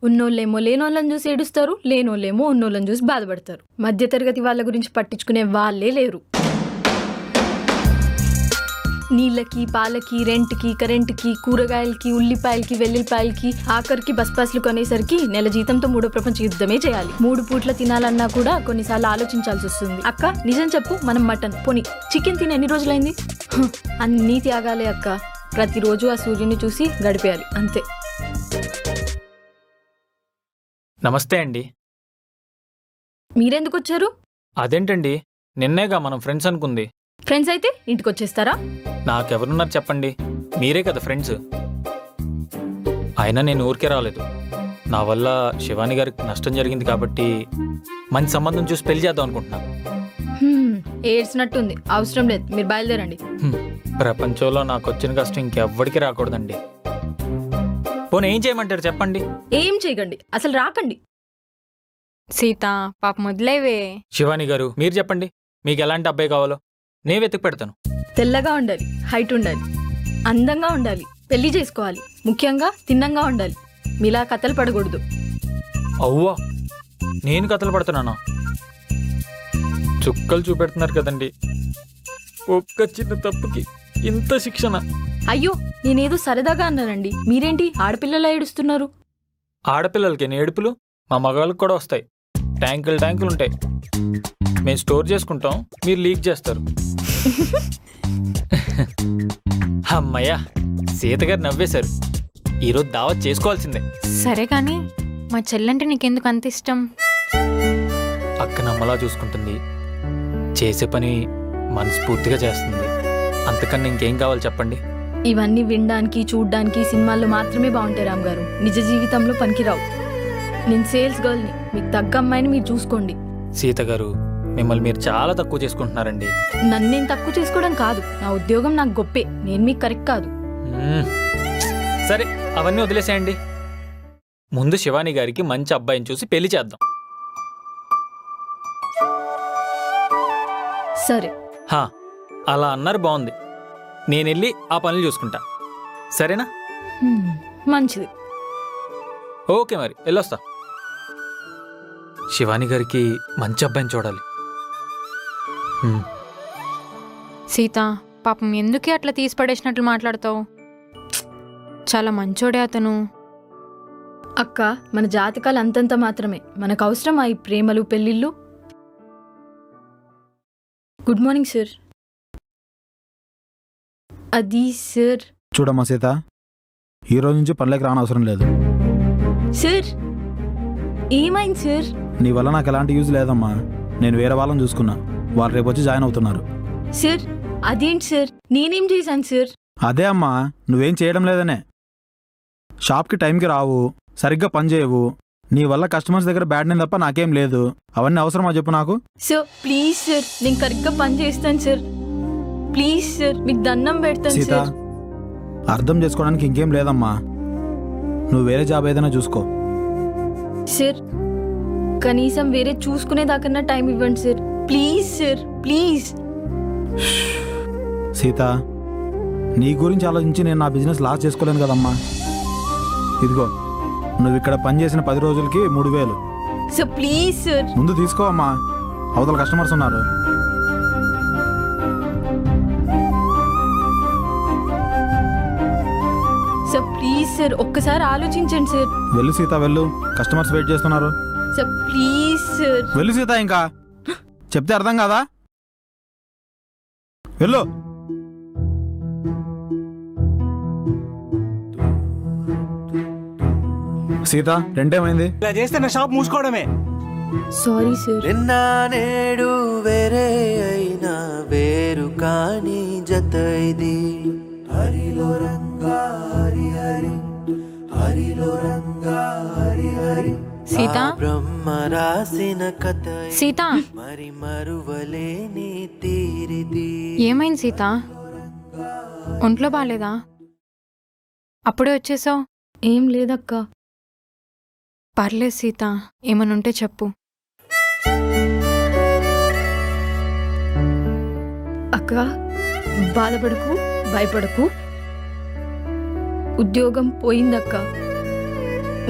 S1: ఉన్నోళ్ళేమో లేనోళ్ళని చూసి ఏడుస్తారు, లేనోళ్ళేమో ఉన్నోళ్ళని చూసి బాధపడతారు. మధ్యతరగతి వాళ్ళ గురించి పట్టించుకునే వాళ్ళే లేరు. నీళ్ళకి, పాలకి, రెంట్కి, కరెంటుకి, కూరగాయలకి, ఉల్లిపాయలకి, వెల్లుల్లిపాయలకి, ఆఖరికి బస్ పాస్లు కొనేసరికి నెల జీతంతో 3వ ప్రపంచ యుద్ధమే చేయాలి. 3 పూట్ల తినాలన్నా కూడా కొన్నిసార్లు ఆలోచించాల్సి వస్తుంది. అక్క నిజం చెప్పు, మనం మటన్ పోనీ చికెన్ తిని ఎన్ని రోజులైంది? అన్నీ త్యాగాలే అక్క. ప్రతిరోజు ఆ సూర్యుని చూసి గడిపేయాలి అంతే.
S9: నమస్తే అండి.
S1: మీరెందుకు వచ్చారు?
S9: అదేంటండి, నిన్నేగా మనం ఫ్రెండ్స్ అనుకుంది.
S1: ఫ్రెండ్స్ అయితే ఇంటికి వచ్చేస్తారా?
S9: నాకెవరున్నారు చెప్పండి, మీరే కదా ఫ్రెండ్స్. అయినా నేను ఊరికే రాలేదు, నా వల్ల శివాని గారికి నష్టం జరిగింది కాబట్టి మంచి సంబంధం చూసి పెళ్లి చేద్దాం అనుకుంటున్నా.
S1: ఏడ్చినట్టుంది, అవసరం లేదు, మీరు బయలుదేరండి.
S9: ప్రపంచంలో నాకు వచ్చిన కష్టం ఇంకెవ్వడికి రాకూడదండి. పోనీ ఏం చేయమంటారు చెప్పండి?
S1: ఏం చేయకండి, అసలు రాకండి.
S2: సీత పాప మొదలేవే.
S9: శివాని గారు, మీరు చెప్పండి, మీకు ఎలాంటి అబ్బాయి కావాలో నేను వెతికి పెడతాను.
S1: తెల్లగా ఉండాలి, హైట్ ఉండాలి, అందంగా ఉండాలి, పెళ్లి చేసుకోవాలి, ముఖ్యంగా తిన్నంగా ఉండాలి. మీలా కథలు పడకూడదు.
S9: అవ్వా, నేను కథలు పడుతున్నానా? చుక్కలు చూపెడుతున్నారు కదండి, ఒక్క చిన్న తప్పుకి ఇంత శిక్షణ.
S1: అయ్యో నేనేదో సరదాగా అన్నానండి, మీరేంటి ఆడపిల్లలా ఏడుస్తున్నారు?
S9: ఆడపిల్లలకి ఏడుపులు మా మగవాళ్ళకి కూడా వస్తాయి. ట్యాంకులు ఉంటాయి, మేము స్టోర్ చేసుకుంటాం, మీరు లీక్ చేస్తారు. అమ్మయ్యా, సీత గారు నవ్వేశారు. ఈరోజు దావత్ చేసుకోవాల్సిందే.
S2: సరే కానీ మా చెల్లంటే నీకెందుకు అంత ఇష్టం?
S9: అక్క నమ్మలా చూసుకుంటుంది, చేసే పని మనస్ఫూర్తిగా చేస్తుంది. అంతకన్నా ఇంకేం కావాలి చెప్పండి?
S1: ఇవన్నీ వినడానికి, చూడ్డానికి సినిమాల్లో మాత్రమే బాగుంటాయి రామ్ గారు, నిజ జీవితంలో పనికిరావు. నేను సేల్స్ గర్ల్ని, మీకు తగ్గ అమ్మాయిని మీరు చూసుకోండి.
S9: సీత గారు, మిమ్మల్ని మీరు చాలా తక్కువ చేసుకుంటున్నారండి.
S1: నన్ను నేను తక్కువ చేసుకోవడం కాదు, నా ఉద్యోగం నాకు గొప్పే, నేను మీకు కరెక్ట్ కాదు.
S9: సరే అవన్నీ వదిలేసేయండి, ముందు శివాని గారికి మంచి అబ్బాయిని చూసి పెళ్లి చేద్దాం.
S1: సరే
S9: అలా అన్నారు, బాగుంది. నేను వెళ్ళి ఆ పనులు చూసుకుంటా. సరేనా?
S1: మంచిది.
S9: ఓకే మరి వెళ్ళొస్తా. శివాని గారికి మంచి అబ్బాయిని చూడాలి.
S2: సీత, పాపం ఎందుకే అట్లా తీసి పడేసినట్లు మాట్లాడతావు? చాలా మంచోడే అతను.
S1: అక్క, మన జాతకాలు అంతంత మాత్రమే. మనకు అవసరమా ఈ ప్రేమలు పెళ్ళిళ్ళు? Good morning sir. అది సార్.
S10: చూడమ్మా సీత, ఈ రోజు నుంచి పనులకు రానవసరం లేదు.
S1: సార్ ఏమైంది సార్?
S10: నీ వల్ల నాకు ఎలాంటి యూజ్ లేదమ్మా. నేను వేరే వాళ్ళని చూసుకున్నా, వాళ్ళు రేపు వచ్చి జాయిన్ అవుతున్నారు.
S1: సార్ అదేంటి సార్, నేనేం చేశాను సార్?
S10: అదే అమ్మా, నువ్వేం చేయడం లేదనే. షాప్కి టైంకి రావు, సరిగ్గా పని చేయవు. నీ వల్ల కస్టమర్స్ దగ్గర బ్యాడ్ నేమ్ తప్ప నాకేం లేదు. అవన్నీ అవసరమా చెప్పు నాకు?
S1: సార్ ప్లీజ్ సార్, నేను కరెక్ట్గా పని చేస్తాను సార్. ప్లీజ్ సార్, మీకు దండం పెడతాను
S10: సీత,
S1: సార్.
S10: అర్థం చేసుకోవడానికి ఇంకేం లేదమ్మా. నువ్వు వేరే జాబ్ ఏదైనా చూసుకో.
S1: సార్ కనీసం వేరే చూసుకునేదాకన్నా టైం ఇవ్వండి sir. Please sir, please.
S10: Sita, నీ గురించి ఆలోచించి నేను నా బిజినెస్ లాస్ చేసుకోలేను కదమ్మా. ఇదిగో, నువ్వు ఇక్కడ పని చేసిన 10 రోజులకి 3000.
S1: Sir please sir.
S10: ముందు తీసుకో అమ్మా, అవతల కస్టమర్స్ ఉన్నారు.
S1: సార్ ప్లీజ్ సార్, ఒక్కసారి ఆలోచించండి సార్.
S10: వెళ్ళు సీత, వెళ్ళు, కస్టమర్స్ వెయిట్ చేస్తున్నారు.
S1: Sir please sir.
S10: వెళ్ళు సీత, ఇంకా చెప్తే అర్థం కాదా? వెళ్ళు. సీత, రెండేమైంది?
S7: ఇలా చేస్తే నా షాప్ మూసుకోవడమే.
S1: Sorry sir.
S11: నిన్న నేడు వేరే అయినా వేరు కాని జత ఇది. హరిలో రంగా హరి హరి, హరిలో రంగా హరి హరి.
S2: సీత,
S11: బ్రహ్మ రాసిన కథ
S2: సీత,
S11: మరి మరువలేని తీరిది.
S2: ఏమైంది సీత? ఒంట్లో బాగాలేదా? అప్పుడే వచ్చేసావు.
S1: ఏం లేదక్క.
S2: పర్లేదు సీత, ఏమనుంటే చెప్పు.
S1: అక్క బాధపడకు, భయపడకు. ఉద్యోగం పోయిందక్క.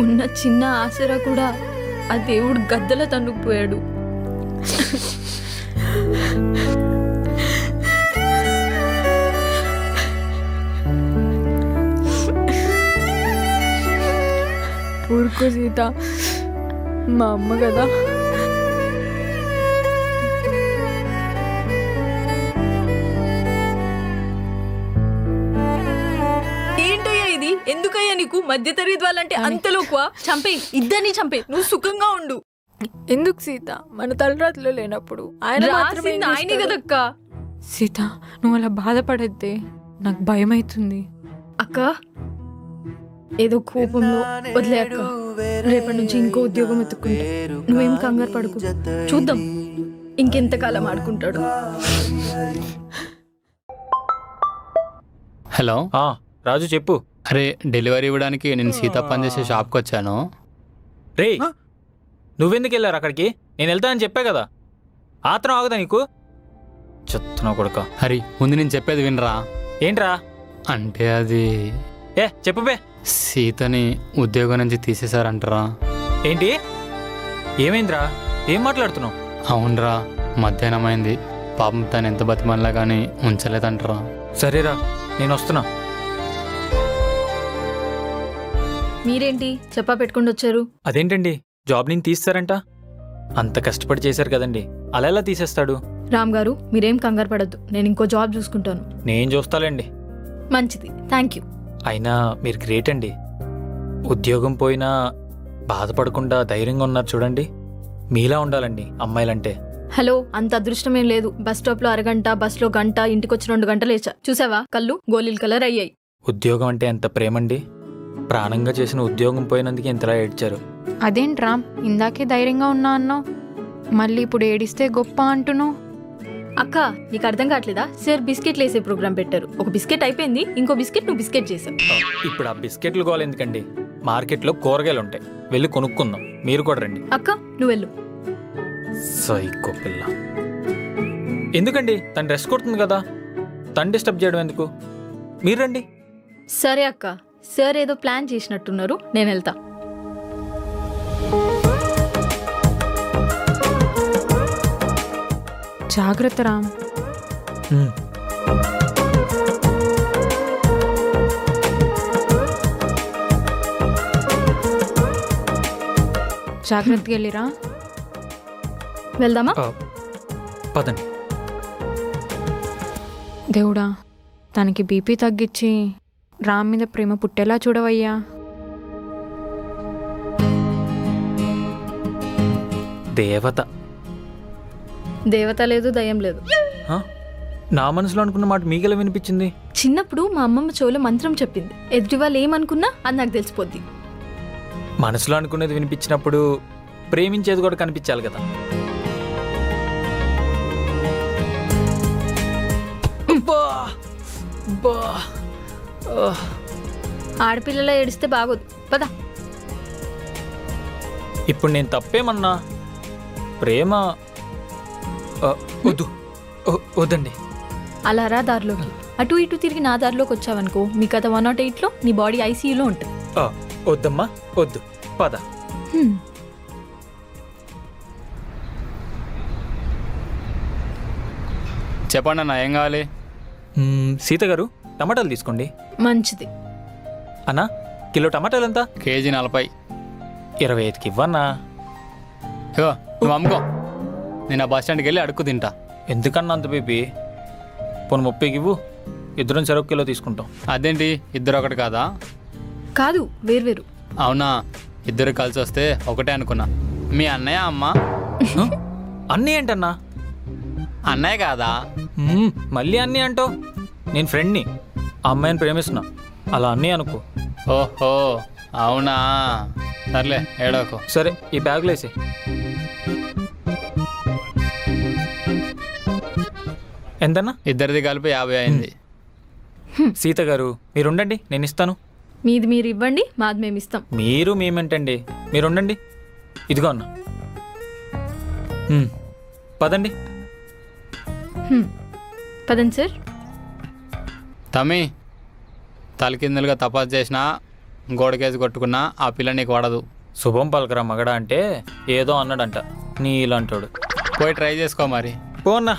S1: ఉన్న చిన్న ఆసరా కూడా ఆ దేవుడు గద్దల తన్నుకుపోయాడు.
S2: ఊరుకో సీత, మా అమ్మ కదా.
S1: ఏంటయ్యా ఇది? ఎందుకయ్యా నీకు మధ్యతరగతి వాళ్ళంటే అంత లోకువా? చంపే, ఇద్దరిని చంపే, నువ్వు సుఖంగా ఉండు.
S2: ఎందుకు సీత? మన తలరాత్రిలో లేనప్పుడు ఆయన మాత్రమే
S1: రాసింది ఆయనే కదక్క.
S2: సీత, నువ్వు అలా బాధపడద్దే, నాకు భయం అవుతుంది.
S1: అక్క ఏదో కోపంలో వదిలే అక్క. రేపటి నుంచి ఇంకో ఉద్యోగం ఎత్తుకుంటా. నువ్వేం కంగారు పడుకు, చూద్దాం ఇంకెంతకాలం ఆడుకుంటాడు.
S6: హలో.
S9: రాజు చెప్పు.
S6: అరే, డెలివరీ ఇవ్వడానికి నేను సీత పనిచేసే షాప్కి వచ్చాను.
S9: రే, నువ్వెందుకు వెళ్ళారు అక్కడికి? నేను వెళ్తానని చెప్పా కదా. ఆత్రం ఆగుదా నీకు? చెప్తున్నా కొడుక.
S6: హరి, ముందు నేను చెప్పేది వినరా.
S9: ఏంట్రా?
S6: అంటే అది
S9: చెప్పుబే.
S6: సీతని ఉద్యోగం నుంచి తీసేశారంటరా.
S9: ఏంటి? ఏమైందిరా? ఏం మాట్లాడుతున్నావు?
S6: అవునరా, మధ్యాహ్నం అయింది. పాపం తను ఎంత బతిమల్లా కానీ ఉంచలేదంటరా.
S9: సరేరా, నేను వస్తున్నా.
S1: మీరేంటి చెప్పా పెట్టుకుంటూ వచ్చారు?
S9: అదేంటండి, జాబ్ నుంచి తీస్తారంట? అంత కష్టపడి చేశారు కదండి, అలా ఎలా తీసేస్తాడు?
S1: రామ్ గారు, మీరేం కంగారు పడద్దు, నేను ఇంకో జాబ్ చూసుకుంటాను.
S9: నేను చూస్తాలేండి.
S1: మంచిది, థ్యాంక్ యూ.
S9: అయినా మీరు గ్రేట్ అండి. ఉద్యోగం పోయినా బాధపడకుండా ధైర్యంగా ఉన్నారు చూడండి. మీలా ఉండాలండి అమ్మాయిలంటే.
S1: హలో, అంత అదృష్టం ఏం లేదు. బస్ స్టాప్ లో అరగంట, బస్లో గంట, ఇంటికొచ్చి 2 గంటలు లేచా. చూసావా, కళ్ళు గోళీల కలర్ అయ్యాయి.
S9: ఉద్యోగం అంటే ఎంత ప్రేమండి. ప్రాణంగా చేసిన ఉద్యోగం పోయినందుకు ఎంతలా ఏడ్చారు.
S2: అదేంట్రా, ఇందాకే ధైర్యంగా ఉన్నా అన్నావు, మళ్ళీ ఇప్పుడు ఏడిస్తే గొప్ప అంటున్నావు.
S1: అక్క, నీకు అర్థం కావట్లేదా? సార్ బిస్కెట్లు వేసే ప్రోగ్రామ్ పెట్టారు. ఒక బిస్కెట్ అయిపోయింది, ఇంకో బిస్కెట్ నువ్వు బిస్కెట్ చేసావు.
S9: ఇప్పుడు ఆ బిస్కెట్లు గోలు ఎందుకండి? మార్కెట్లో కూరగాయలు ఉంటాయి, వెళ్ళి కొనుక్కుందాం. మీరు కూడా రండి.
S1: అక్క నువ్వు వెళ్ళు.
S9: సైకో పిల్ల. ఎందుకండి? తను డ్రెస్ కొడుతుంది కదా, తను డిస్టర్బ్ చేయడం ఎందుకు? మీరు రండి.
S1: సరే అక్క, సార్ ఏదో ప్లాన్ చేసినట్టున్నారు, నేను వెళ్తా.
S2: జాగ్రత్త రామ్. జాగ్రత్తగా వెళ్ళిరా.
S1: వెళ్దామా?
S9: పదండి.
S2: దేవుడా, తనకి బీపీ తగ్గించి రామ్ మీద ప్రేమ పుట్టేలా చూడవయ్యా.
S9: దేవత.
S1: దేవత లేదు, దయ్యం లేదు.
S9: ఆ? నా మనసులో అనుకున్న మాట మీకెలా వినిపించింది?
S1: చిన్నప్పుడు మా అమ్మమ్మ చెవులో మంత్రం చెప్పింది. ఎదుటి వాళ్ళు ఏమనుకున్నా అది నాకు తెలిసిపోద్ది.
S9: మనసులో అనుకునేది వినిపించినప్పుడు ప్రేమించేది కూడా కనిపించాలి కదా.
S1: ఆడపిల్లలా ఏడిస్తే బాగోదు, పద.
S9: ఇప్పుడు నేను తప్పేమన్నా? ప్రేమ వద్దు, వద్దండి.
S1: అలా రా దారిలోకి. అటు ఇటు తిరిగి నా దారిలోకి వచ్చావనుకో, మీ కథ 108లో, నీ బాడీ ఐసీయూలో ఉంటుంది.
S9: వద్దమ్మా, వద్దు, పద.
S6: చెప్పండి అన్న, ఏం కావాలి?
S9: సీత గారు, టమాటాలు తీసుకోండి.
S1: మంచిది.
S9: అన్నా, కిలో టమాటాలు ఎంత?
S6: కేజీ 40.
S9: 25కి ఇవ్వన్నా.
S6: ఇగో నువ్వు అమ్ముకో, నేను ఆ బస్ స్టాండ్కి వెళ్ళి అడుక్కు తింటా.
S9: ఎందుకన్నా అంత బేబీ? పోను 30కి ఇవ్వు, ఇద్దరం చెరొక కిలో తీసుకుంటాం.
S6: అదేంటి, ఇద్దరు ఒకటి కాదా?
S1: కాదు, వేర్వేరు.
S6: అవునా, ఇద్దరు కలిసి వస్తే ఒకటే అనుకున్నా. మీ అన్నయ్య అమ్మ?
S9: అన్నీ ఏంటన్నా?
S6: అన్నయ్య కాదా?
S9: మళ్ళీ అన్నీ అంటావు? నేను ఫ్రెండ్ని, ఆ అమ్మాయిని ప్రేమిస్తున్నా, అలా అన్నీ అనుకో.
S6: ఓహో అవునా, సర్లే ఏడోకు.
S9: సరే, ఈ బ్యాగ్లో వేసి. ఎంతన్నా?
S6: ఇద్దరిది కలిపి 50 అయింది.
S9: సీత గారు, మీరుండండి, నేను ఇస్తాను.
S1: మీది మీరు ఇవ్వండి, మాది మేము ఇస్తాం.
S9: మీరు మేమేంటండి, మీరుండండి. ఇదిగో అన్న. పదండి.
S1: పదండి సార్.
S6: తమ్మి, తలకిందులుగా తపాసు చేసినా గోడకేసి కొట్టుకున్నా ఆ పిల్ల నీకు పడదు.
S9: శుభం పలకరా మగడా అంటే ఏదో అన్నాడంట, నీ ఇలాంటోడు.
S6: పోయి ట్రై చేసుకో మరి.
S9: పోన్నా.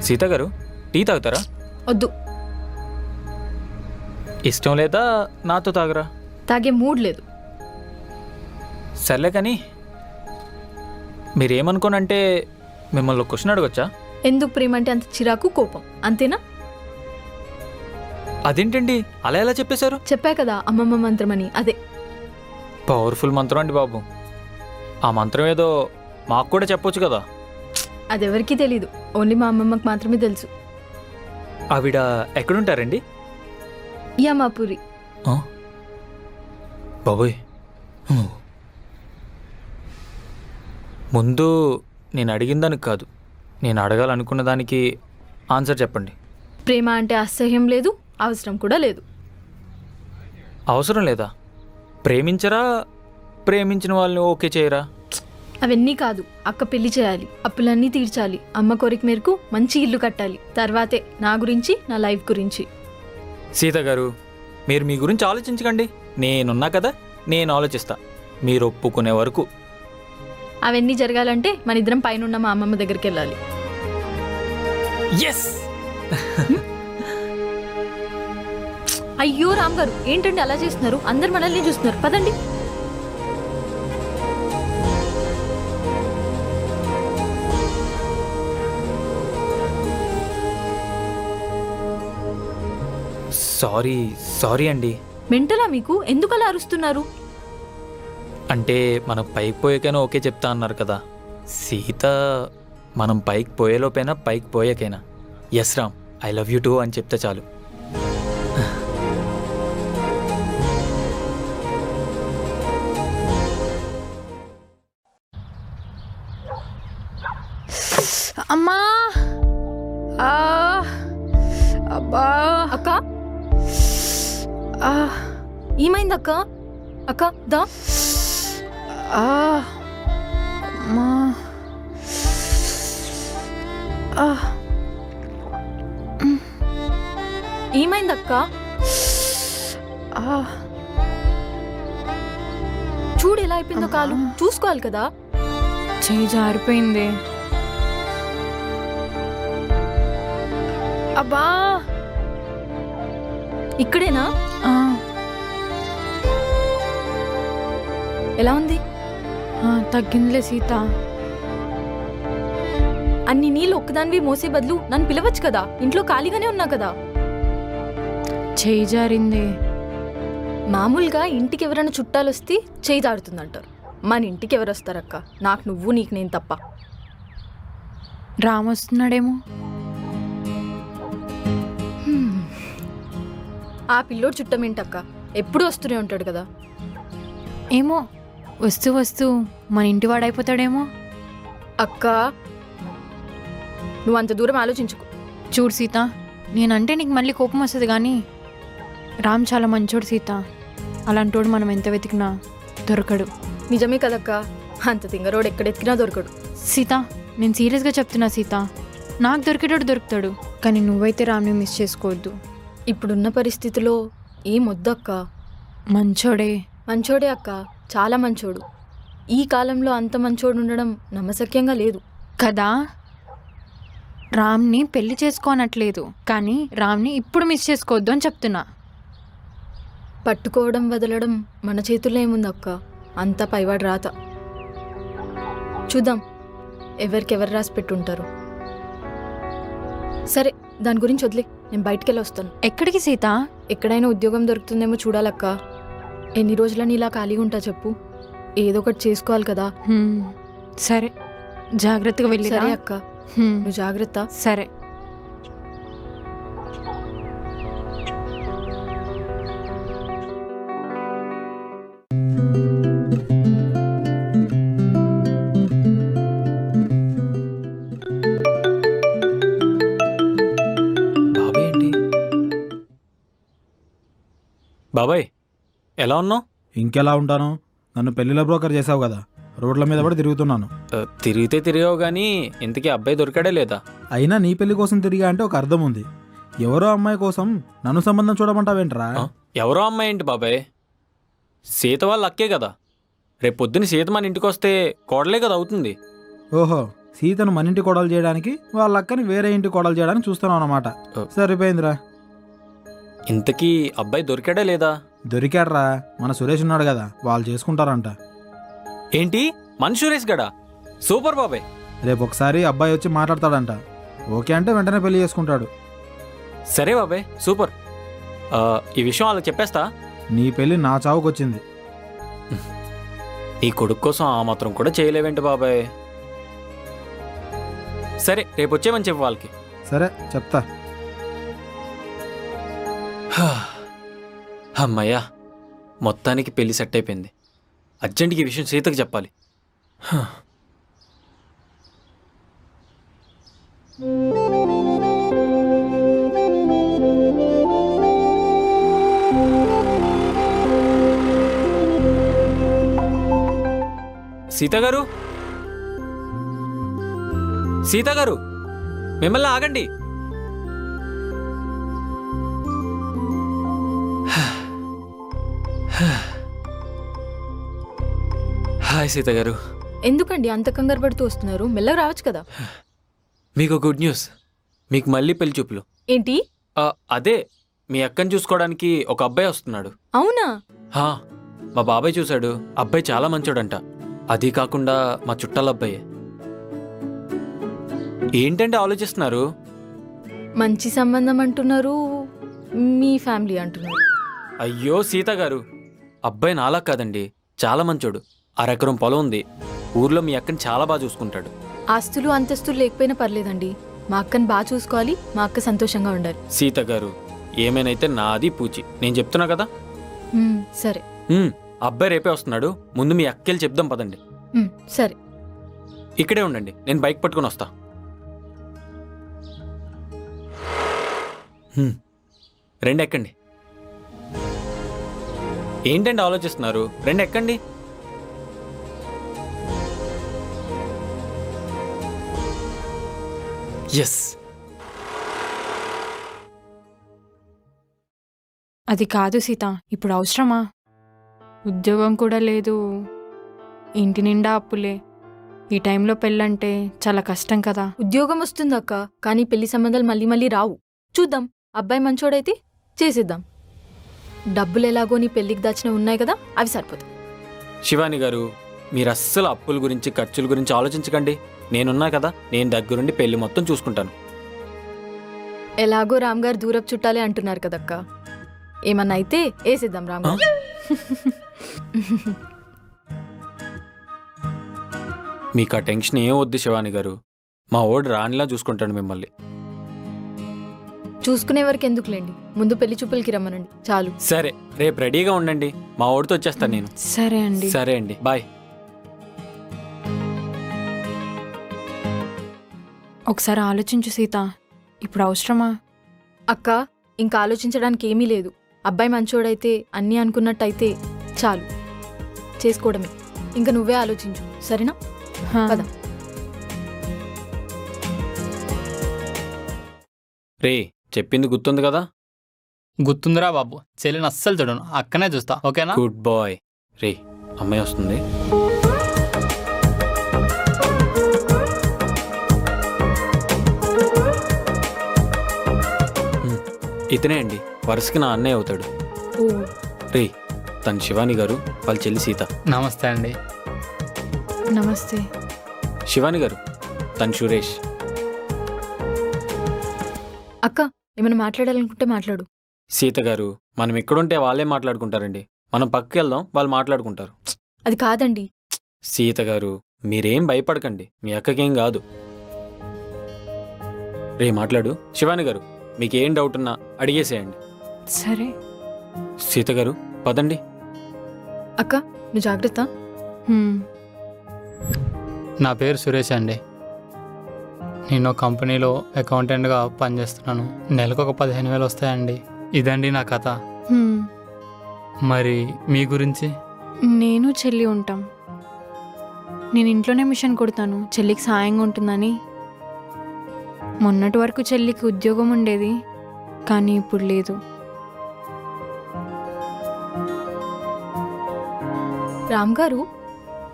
S9: సీత గారు, టీ తాగుతారా?
S1: వద్దు.
S9: ఇష్టం లేదా నాతో తాగరా?
S1: తాగే మూడ్ లేదు.
S9: సర్లే కానీ మీరేమనుకోనంటే మిమ్మల్ని ఒక క్వశ్చన్ అడగొచ్చా?
S1: ఎందుకు ప్రేమ అంటే అంత చిరాకు, కోపం, అంతేనా?
S9: అదేంటండి అలా ఎలా చెప్పేశారు?
S1: చెప్పా కదా, అమ్మమ్మ మంత్రం అని. అదే
S9: పవర్ఫుల్ మంత్రం అండి బాబు. ఆ మంత్రం ఏదో మాకు కూడా చెప్పొచ్చు కదా.
S1: అదెవరికీ తెలీదు, ఓన్లీ మా అమ్మమ్మకి మాత్రమే తెలుసు.
S9: ఆవిడ ఎక్కడుంటారండి?
S1: యమాపురి.
S9: బాబోయ్, ముందు నేను అడిగిన దానికి కాదు, నేను అడగాలనుకున్న దానికి ఆన్సర్ చెప్పండి.
S1: ప్రేమ అంటే అసహ్యం లేదు, అవసరం కూడా లేదు.
S9: అవసరం లేదా? ప్రేమించరా? ప్రేమించిన వాళ్ళని ఓకే చేయరా?
S1: అవన్నీ కాదు. అక్క పెళ్లి చేయాలి, అప్పులన్నీ తీర్చాలి, అమ్మ కోరిక మేరకు మంచి ఇల్లు కట్టాలి, తర్వాతే నా గురించి, నా లైఫ్ గురించి.
S9: సీత గారు, మీరు మీ గురించి ఆలోచించకండి, నేనున్నా కదా, నేను ఆలోచిస్తా. మీరు ఒప్పుకునే వరకు.
S1: అవన్నీ జరగాలంటే మన ఇద్దరం పైన మా అమ్మమ్మ దగ్గరికి వెళ్ళాలి.
S9: ఎస్.
S1: అయ్యో రామ్ గారు, ఏంటండి అలా చేస్తున్నారు? అందరు మనల్ని చూస్తున్నారు, పదండి.
S9: సారీ అండి.
S1: మెంటలా మీకు? ఎందుకు అలా అరుస్తున్నారు?
S9: అంటే మనం పైకి పోయాకైనా ఓకే చెప్తా అన్నారు కదా సీత. మనం పైకి పోయేలోపైనా పైకి పోయాకైనా yes Ram, I love you too అని చెప్తే చాలు.
S1: అమ్మా, అబ్బా, అక్క, ఏమైంది అక్క? అక్క దా. ఏమైందక్క? చూడు ఎలా అయిపోయిందో కాలు. చూసుకోవాలి కదా.
S2: చేయి జారిపోయింది.
S1: అబ్బా, ఇక్కడేనా?
S2: ఆ,
S1: ఎలా ఉంది?
S2: తగ్గిందిలే సీత.
S1: అన్ని నీళ్ళు ఒక్కదానివి మోసే బదులు నన్ను పిలవచ్చు కదా. ఇంట్లో ఖాళీగానే ఉన్నా కదా.
S2: చేయి జారింది.
S1: మామూలుగా ఇంటికి ఎవరైనా చుట్టాలు వస్తే చేయి జారుతుందంటారు. మన ఇంటికి ఎవరు వస్తారక్క? నాకు నువ్వు, నీకు నేను తప్ప.
S2: రామ్ వస్తున్నాడేమో.
S1: ఆ పిల్లోడు చుట్టమేంటక్క? ఎప్పుడు వస్తూనే ఉంటాడు కదా.
S2: ఏమో, వస్తూ వస్తూ మన ఇంటి వాడైపోతాడేమో.
S1: అక్క, నువ్వు అంత దూరం ఆలోచించుకో.
S2: చూడు సీత, నేనంటే నీకు మళ్ళీ కోపం వస్తుంది కానీ రామ్ చాలా మంచోడు సీత. అలాంటోడు మనం ఎంత వెతికినా దొరకడు.
S1: నిజమే కదక్క, అంత తింగరోడు ఎక్కడెత్తికినా దొరకడు.
S2: సీత, నేను సీరియస్గా చెప్తున్నా సీత. నాకు దొరికేటోడు దొరుకుతాడు, కానీ నువ్వైతే రామ్ని మిస్ చేసుకోవద్దు.
S1: ఇప్పుడున్న పరిస్థితిలో ఏం వద్దక్క.
S2: మంచోడే.
S1: మంచోడే అక్క, చాలా మంచోడు. ఈ కాలంలో అంత మంచోడు ఉండడం నమ్మశక్యంగా లేదు
S2: కదా. రామ్ని పెళ్లి చేసుకోనట్లేదు, కానీ రామ్ని ఇప్పుడు మిస్ చేసుకోవద్దు అని చెప్తున్నా.
S1: పట్టుకోవడం వదలడం మన చేతుల్లో ఏముందక్క. అంతా పైవాడు రాత. చూద్దాం ఎవరికెవరు రాసి పెట్టుంటారు. సరే, దాని గురించి వదిలే. నేను బయటికెళ్ళి వస్తాను.
S2: ఎక్కడికి సీత?
S1: ఎక్కడైనా ఉద్యోగం దొరుకుతుందేమో చూడాలక్క. ఎన్ని రోజులని ఇలా ఖాళీగా ఉంటా చెప్పు? ఏదో ఒకటి చేసుకోవాలి కదా.
S2: సరే, జాగ్రత్తగా వెళ్ళి.
S1: సరే అక్క, నువ్వు జాగ్రత్త.
S2: సరే.
S9: బాబాయ్ ఏంటి?
S3: బాబాయ్ ఎలా ఉన్నావు?
S10: ఇంకెలా ఉంటాను? నన్ను పెళ్లిలో బ్రోకర్ చేసావు కదా, రోడ్ల మీద పడి తిరుగుతున్నాను.
S3: తిరిగితే తిరిగావు కానీ ఇంతకీ అబ్బాయి దొరికాడే లేదా?
S10: అయినా నీ పెళ్లి కోసం తిరిగా అంటే ఒక అర్థం ఉంది. ఎవరో అమ్మాయి కోసం నన్ను సంబంధం చూడమంటావేంట్రా?
S3: ఎవరో అమ్మాయి ఏంటి బాబాయ్? సీత వాళ్ళ అక్కే కదా. రేపు పొద్దున్న సీత మన ఇంటికి వస్తే కోడలే కదా అవుతుంది.
S10: ఓహో, సీతను మన ఇంటి కోడలు చేయడానికి వాళ్ళ అక్కని వేరే ఇంటి కోడలు చేయడానికి చూస్తున్నావు అన్నమాట. సరిపోయిందిరా.
S3: ఇంతకీ అబ్బాయి దొరికాడే లేదా?
S10: దొరికాడ్రా, మన సురేష్ ఉన్నాడు కదా, వాళ్ళు చేసుకుంటారంట.
S3: ఏంటి, మన సురేష్ గడా? సూపర్ బాబాయ్.
S10: రేపు ఒకసారి అబ్బాయి వచ్చి మాట్లాడతాడంట. ఓకే అంటే వెంటనే పెళ్లి చేసుకుంటాడు.
S3: సరే బాబాయ్, సూపర్. ఈ విషయం వాళ్ళకి చెప్పేస్తా.
S10: నీ పెళ్లి నా చావుకొచ్చింది.
S3: నీ కొడుకు కోసం ఆ మాత్రం కూడా చేయలేవేంటి బాబాయ్? సరే, రేపు వచ్చేమని చెప్పు వాళ్ళకి.
S10: సరే, చెప్తా.
S3: అమ్మయ్యా, మొత్తానికి పెళ్లి సెట్ అయిపోయింది. అర్జెంట్గా ఈ విషయం సీతకు చెప్పాలి. సీత గారు, సీత గారు, మిమ్మల్ని ఆగండి. హాయ్ సీత గారు.
S1: ఎందుకండి అంత కంగారు పడుతూ వస్తున్నారు? మెల్లగా రావచ్చు కదా.
S3: మీకు గుడ్ న్యూస్. మీకు మళ్ళీ పెళ్లి చూపులు.
S1: ఏంటి?
S3: అదే, మీ అక్కని చూసుకోవడానికి ఒక అబ్బాయి వస్తున్నాడు.
S1: అవునా?
S3: మా బాబాయ్ చూశాడు. అబ్బాయి చాలా మంచోడంట. అది కాకుండా మా చుట్టాల అబ్బాయే. ఏంటంటే ఆలోచిస్తున్నారు?
S1: మంచి సంబంధం అంటున్నారు, మీ ఫ్యామిలీ అంటున్నారు.
S3: అయ్యో సీత గారు, అబ్బాయి నాలా కాదండి, చాలా మంచోడు. అరెకరం పొలం ఉంది. ఊర్లో మీ అక్కని చాలా బాగా చూసుకుంటాడు.
S1: ఆస్తులు అంతస్తులు లేకపోయినా పర్లేదండి, మా అక్కని బాగా చూసుకోవాలి, మా అక్క సంతోషంగా ఉండాలి.
S3: సీత గారు, ఏమైనైతే నాది పూచి. నేను చెప్తున్నా కదా.
S1: సరే.
S3: అబ్బాయి రేపే వస్తున్నాడు. ముందు మీ అక్కెళ్ళి చెప్దాం పదండి.
S1: సరే,
S3: ఇక్కడే ఉండండి, నేను బైక్ పట్టుకొని వస్తా. రెండు ఎక్కండి. ఏంటంటే ఆలోచిస్తున్నారు? రెండు ఎక్కండి.
S9: ఎస్.
S2: అది కాదు సీత, ఇప్పుడు అవసరమా? ఉద్యోగం కూడా లేదు, ఇంటి నిండా అప్పులే. ఈ టైంలో పెళ్ళంటే చాలా కష్టం కదా.
S1: ఉద్యోగం వస్తుందక్క, కానీ పెళ్లి సంబంధాలు మళ్ళీ మళ్ళీ రావు. చూద్దాం, అబ్బాయి మంచోడైతే చేసేద్దాం. డబ్బులు ఎలాగో నీ పెళ్లికి దాచిన ఉన్నాయి కదా, అవి సరిపోతాయి.
S3: శివాని గారు, మీరు అస్సలు అప్పుల గురించి ఖర్చుల గురించి ఆలోచించకండి. నేనున్నా కదా, నేను దగ్గరుండి పెళ్లి మొత్తం చూసుకుంటాను.
S1: ఎలాగో రామ్ గారు దూరపు చుట్టాలే అంటున్నారు కదక్క, ఏమన్నా అయితే వేసేద్దాం రామ్ గారు.
S3: మీకు ఆ టెన్షన్ ఏం వద్దు శివాని గారు, మా ఓడి రానిలా చూసుకుంటాడు మిమ్మల్ని.
S1: చూసుకునే వరకు ఎందుకులేండి, ముందు పెళ్లి చూపులకి రమ్మనండి చాలు.
S3: సరే, రేపు రెడీగా ఉండండి, మా ఓడితో వచ్చేస్తాను నేను.
S2: సరే అండి.
S3: సరే అండి, బాయ్.
S2: ఒకసారి ఆలోచించు సీత, ఇప్పుడు అవసరమా?
S1: అక్క, ఇంకా ఆలోచించడానికి ఏమీ లేదు. అబ్బాయి మంచోడైతే అన్నీ అనుకున్నట్టయితే చాలు, చేసుకోవడమే. ఇంకా నువ్వే ఆలోచించు, సరేనా? పద.
S3: రే, చెప్పింది గుర్తుంది కదా?
S6: గుర్తుందిరా బాబు, చెల్లిని అస్సలు చూడను, అక్కనే చూస్తా, ఓకేనా?
S3: Good bye. రే, అమ్మాయి వస్తుంది. ఇతనే అండి, వరుసకి నా అన్నయ్య అవుతాడు.
S1: ఓ,
S3: రే, తను శివాని గారు, వాళ్ళ చెల్లి సీత.
S6: నమస్తే అండి.
S2: నమస్తే.
S3: శివాని గారు, తను సురేష్.
S1: అక్క, ఏమైనా మాట్లాడాలనుకుంటే మాట్లాడు.
S3: సీత గారు, మనం ఎక్కడుంటే వాళ్ళే మాట్లాడుకుంటారండి. మనం పక్కకి వెళ్దాం, వాళ్ళు మాట్లాడుకుంటారు.
S1: అది కాదండి.
S3: సీత గారు, మీరేం భయపడకండి, మీ అక్కకేం కాదు. రే, మాట్లాడు. శివాని గారు, మీకేం డౌట్ ఉన్నా అడిగేసేయండి.
S2: సరే.
S3: సీత గారు, పదండి.
S1: అక్క, నువ్వు జాగ్రత్త.
S6: నా పేరు సురేష్ అండి. నేను కంపెనీలో అకౌంటెంట్గా పనిచేస్తున్నాను. నెలకు ఒక 15,000 వస్తాయండి. ఇదండి నా కథ. మరి మీ గురించి?
S2: నేను చెల్లి ఉంటాం. నేను ఇంట్లోనే మిషన్ కుడతాను, చెల్లికి సాయంగా ఉంటుందని. మొన్నటి వరకు చెల్లికి ఉద్యోగం ఉండేది, కానీ ఇప్పుడు లేదు.
S1: రామ్ గారు,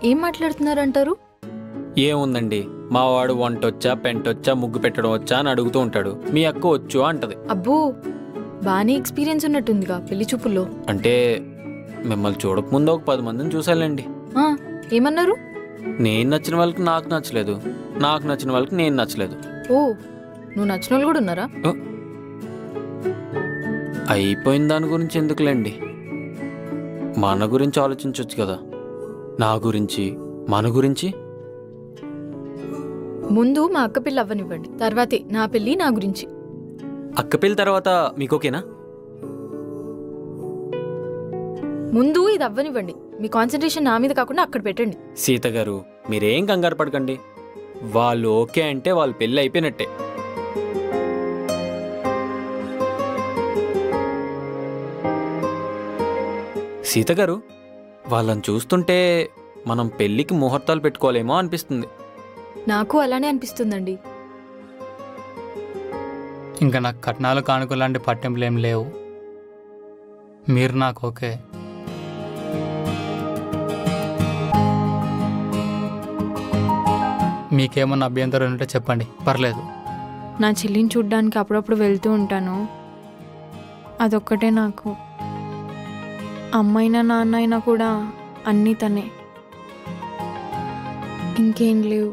S1: ఏం మాట్లాడుతున్నారంటారు?
S3: ఏముందండి, మా వాడు వంటొచ్చా, పెంటొచ్చా, ముగ్గు పెట్టడం వచ్చా అని అడుగుతూ ఉంటాడు. మీ అక్క వచ్చు అంటది.
S1: అబ్బో, బాగానే ఎక్స్పీరియన్స్ ఉన్నట్టుందిగా పెళ్లి చూపుల్లో.
S3: అంటే మిమ్మల్ని చూడకముందు ఒక 10 మందిని చూసాలండి.
S1: ఆ, ఏమన్నారు?
S3: నేను నచ్చిన వాళ్ళకి నాకు నచ్చలేదు, నాకు నచ్చిన వాళ్ళకి నేను నచ్చలేదు.
S1: ఓ, నువ్వు నచ్చిన వాళ్ళు కూడా ఉన్నారా?
S3: అయిపోయిన దాని గురించి ఎందుకులేండి, మన గురించి ఆలోచించవచ్చు కదా. నా గురించి, మన గురించి.
S1: ముందు మా అక్క పెళ్ళి అవ్వనివ్వండి, తర్వాతే నా పెళ్ళి, నా గురించి.
S3: అక్క పెళ్ళి తర్వాత మీకు ఓకేనా?
S1: ముందు ఇది అవ్వనివ్వండి, మీ కాన్సన్ట్రేషన్ నా మీద కాకుండా అక్కడ పెట్టండి.
S3: సీత గారు, మీరేం కంగారు పడకండి. వాళ్ళు ఓకే అంటే వాళ్ళ పెళ్ళి అయిపోయినట్టే. సీత గారు, వాళ్ళని చూస్తుంటే మనం పెళ్ళికి ముహూర్తాలు పెట్టుకోలేమో అనిపిస్తుంది.
S1: నాకు అలానే అనిపిస్తుందండి.
S6: ఇంకా నాకు కట్నాలు కానుకలు లాంటి పట్టింపులు ఏం లేవు. మీరు నాకు ఓకే. మీకేమన్నా అభ్యంతరం ఉంటే చెప్పండి, పర్లేదు.
S2: నా చెల్లిని చూడ్డానికి అప్పుడప్పుడు వెళ్తూ ఉంటాను, అదొక్కటే నాకు. అమ్మైనా నాన్న అయినా కూడా అన్నీ తనే, ఇంకేం లేవు.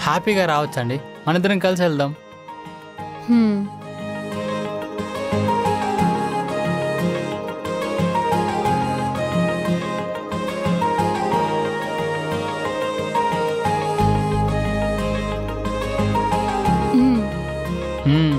S6: హ్యాపీగా రావచ్చండి, మన ఇద్దరం కలిసి వెళ్దాం.
S2: హ్మ్.
S6: మ్మ్.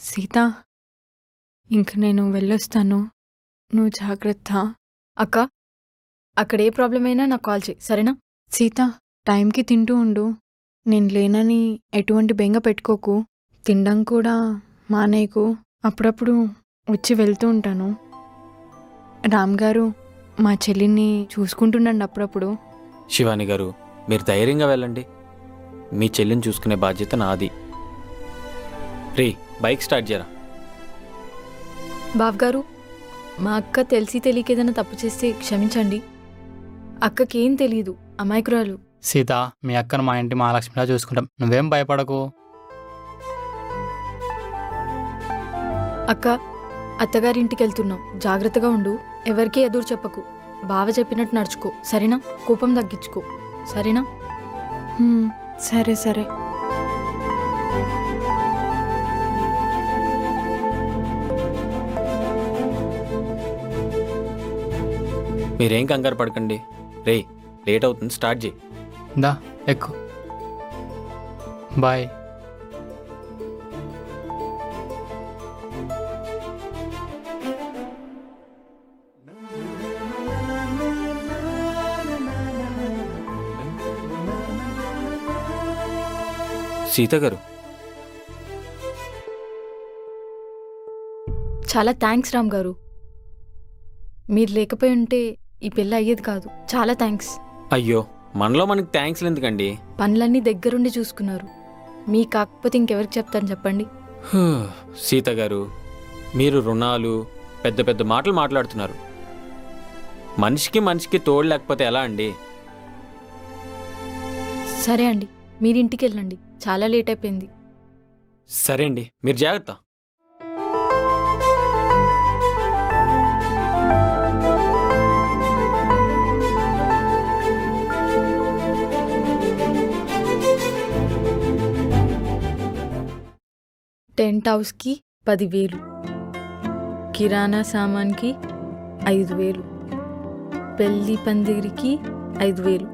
S2: సీత, ఇంక నేను వెళ్ళొస్తాను, నువ్వు జాగ్రత్త.
S1: అక్క, అక్కడ ఏ ప్రాబ్లం అయినా నాకు కాల్ చేయి, సరేనా?
S2: సీత, టైంకి తింటూ ఉండు. నేను లేనని ఎటువంటి బెంగ పెట్టుకోకు. తినడం కూడా మానేయకు. అప్పుడప్పుడు వచ్చి వెళ్తూ ఉంటాను. రామ్ గారు మా చెల్లిని చూసుకుంటుండండి అప్పుడప్పుడు.
S9: శివాని గారు, మీరు ధైర్యంగా వెళ్ళండి. మీ చెల్లిని చూసుకునే బాధ్యత నాది. రే, బైక్ స్టార్ట్ చేయరా.
S1: బావ్ గారు, మా అక్క తెలిసి తెలియక ఏదైనా తప్పు చేస్తే క్షమించండి. అక్కకేం తెలీదు, అమాయకురాలు.
S6: సీత, మీ అక్కను మా ఇంటి మహాలక్ష్మిలా చూసుకుంటాం, నువ్వేం భయపడకు.
S1: అక్క, అత్తగారింటికి వెళ్తున్నాం, జాగ్రత్తగా ఉండు. ఎవరికీ ఎదురు చెప్పకు. బావ చెప్పినట్టు నడుచుకో, సరేనా? కోపం తగ్గించుకో, సరేనా?
S2: సరే సరే.
S9: మీరేం కంగారు పడకండి. రే, లేట్ అవుతుంది, స్టార్ట్ చేయి.
S6: దా ఎక్కు. బాయ్.
S9: సీత గారు,
S1: చాలా థ్యాంక్స్ రామ్ గారు. మీరు లేకపోయి ఉంటే ఈ పెళ్ళి అయ్యేది కాదు. చాలా థ్యాంక్స్.
S9: అయ్యో, మనలో మనకి థ్యాంక్స్లు ఎందుకండి?
S1: పనులన్నీ దగ్గరుండి చూసుకున్నారు. మీ కాకపోతే ఇంకెవరికి చెప్తాను చెప్పండి?
S9: సీత గారు, మీరు రుణాలు, పెద్ద పెద్ద మాటలు మాట్లాడుతున్నారు. మనిషికి మనిషికి తోడు లేకపోతే ఎలా అండి?
S1: సరే అండి, మీరింటికి వెళ్ళండి, చాలా లేట్ అయిపోయింది.
S9: సరే అండి, మీరు జాగ్రత్త.
S1: టెంట్ హౌస్కి 10,000, కిరాణా సామాన్కి 5,000, పెళ్ళి పందిరికి 5,000,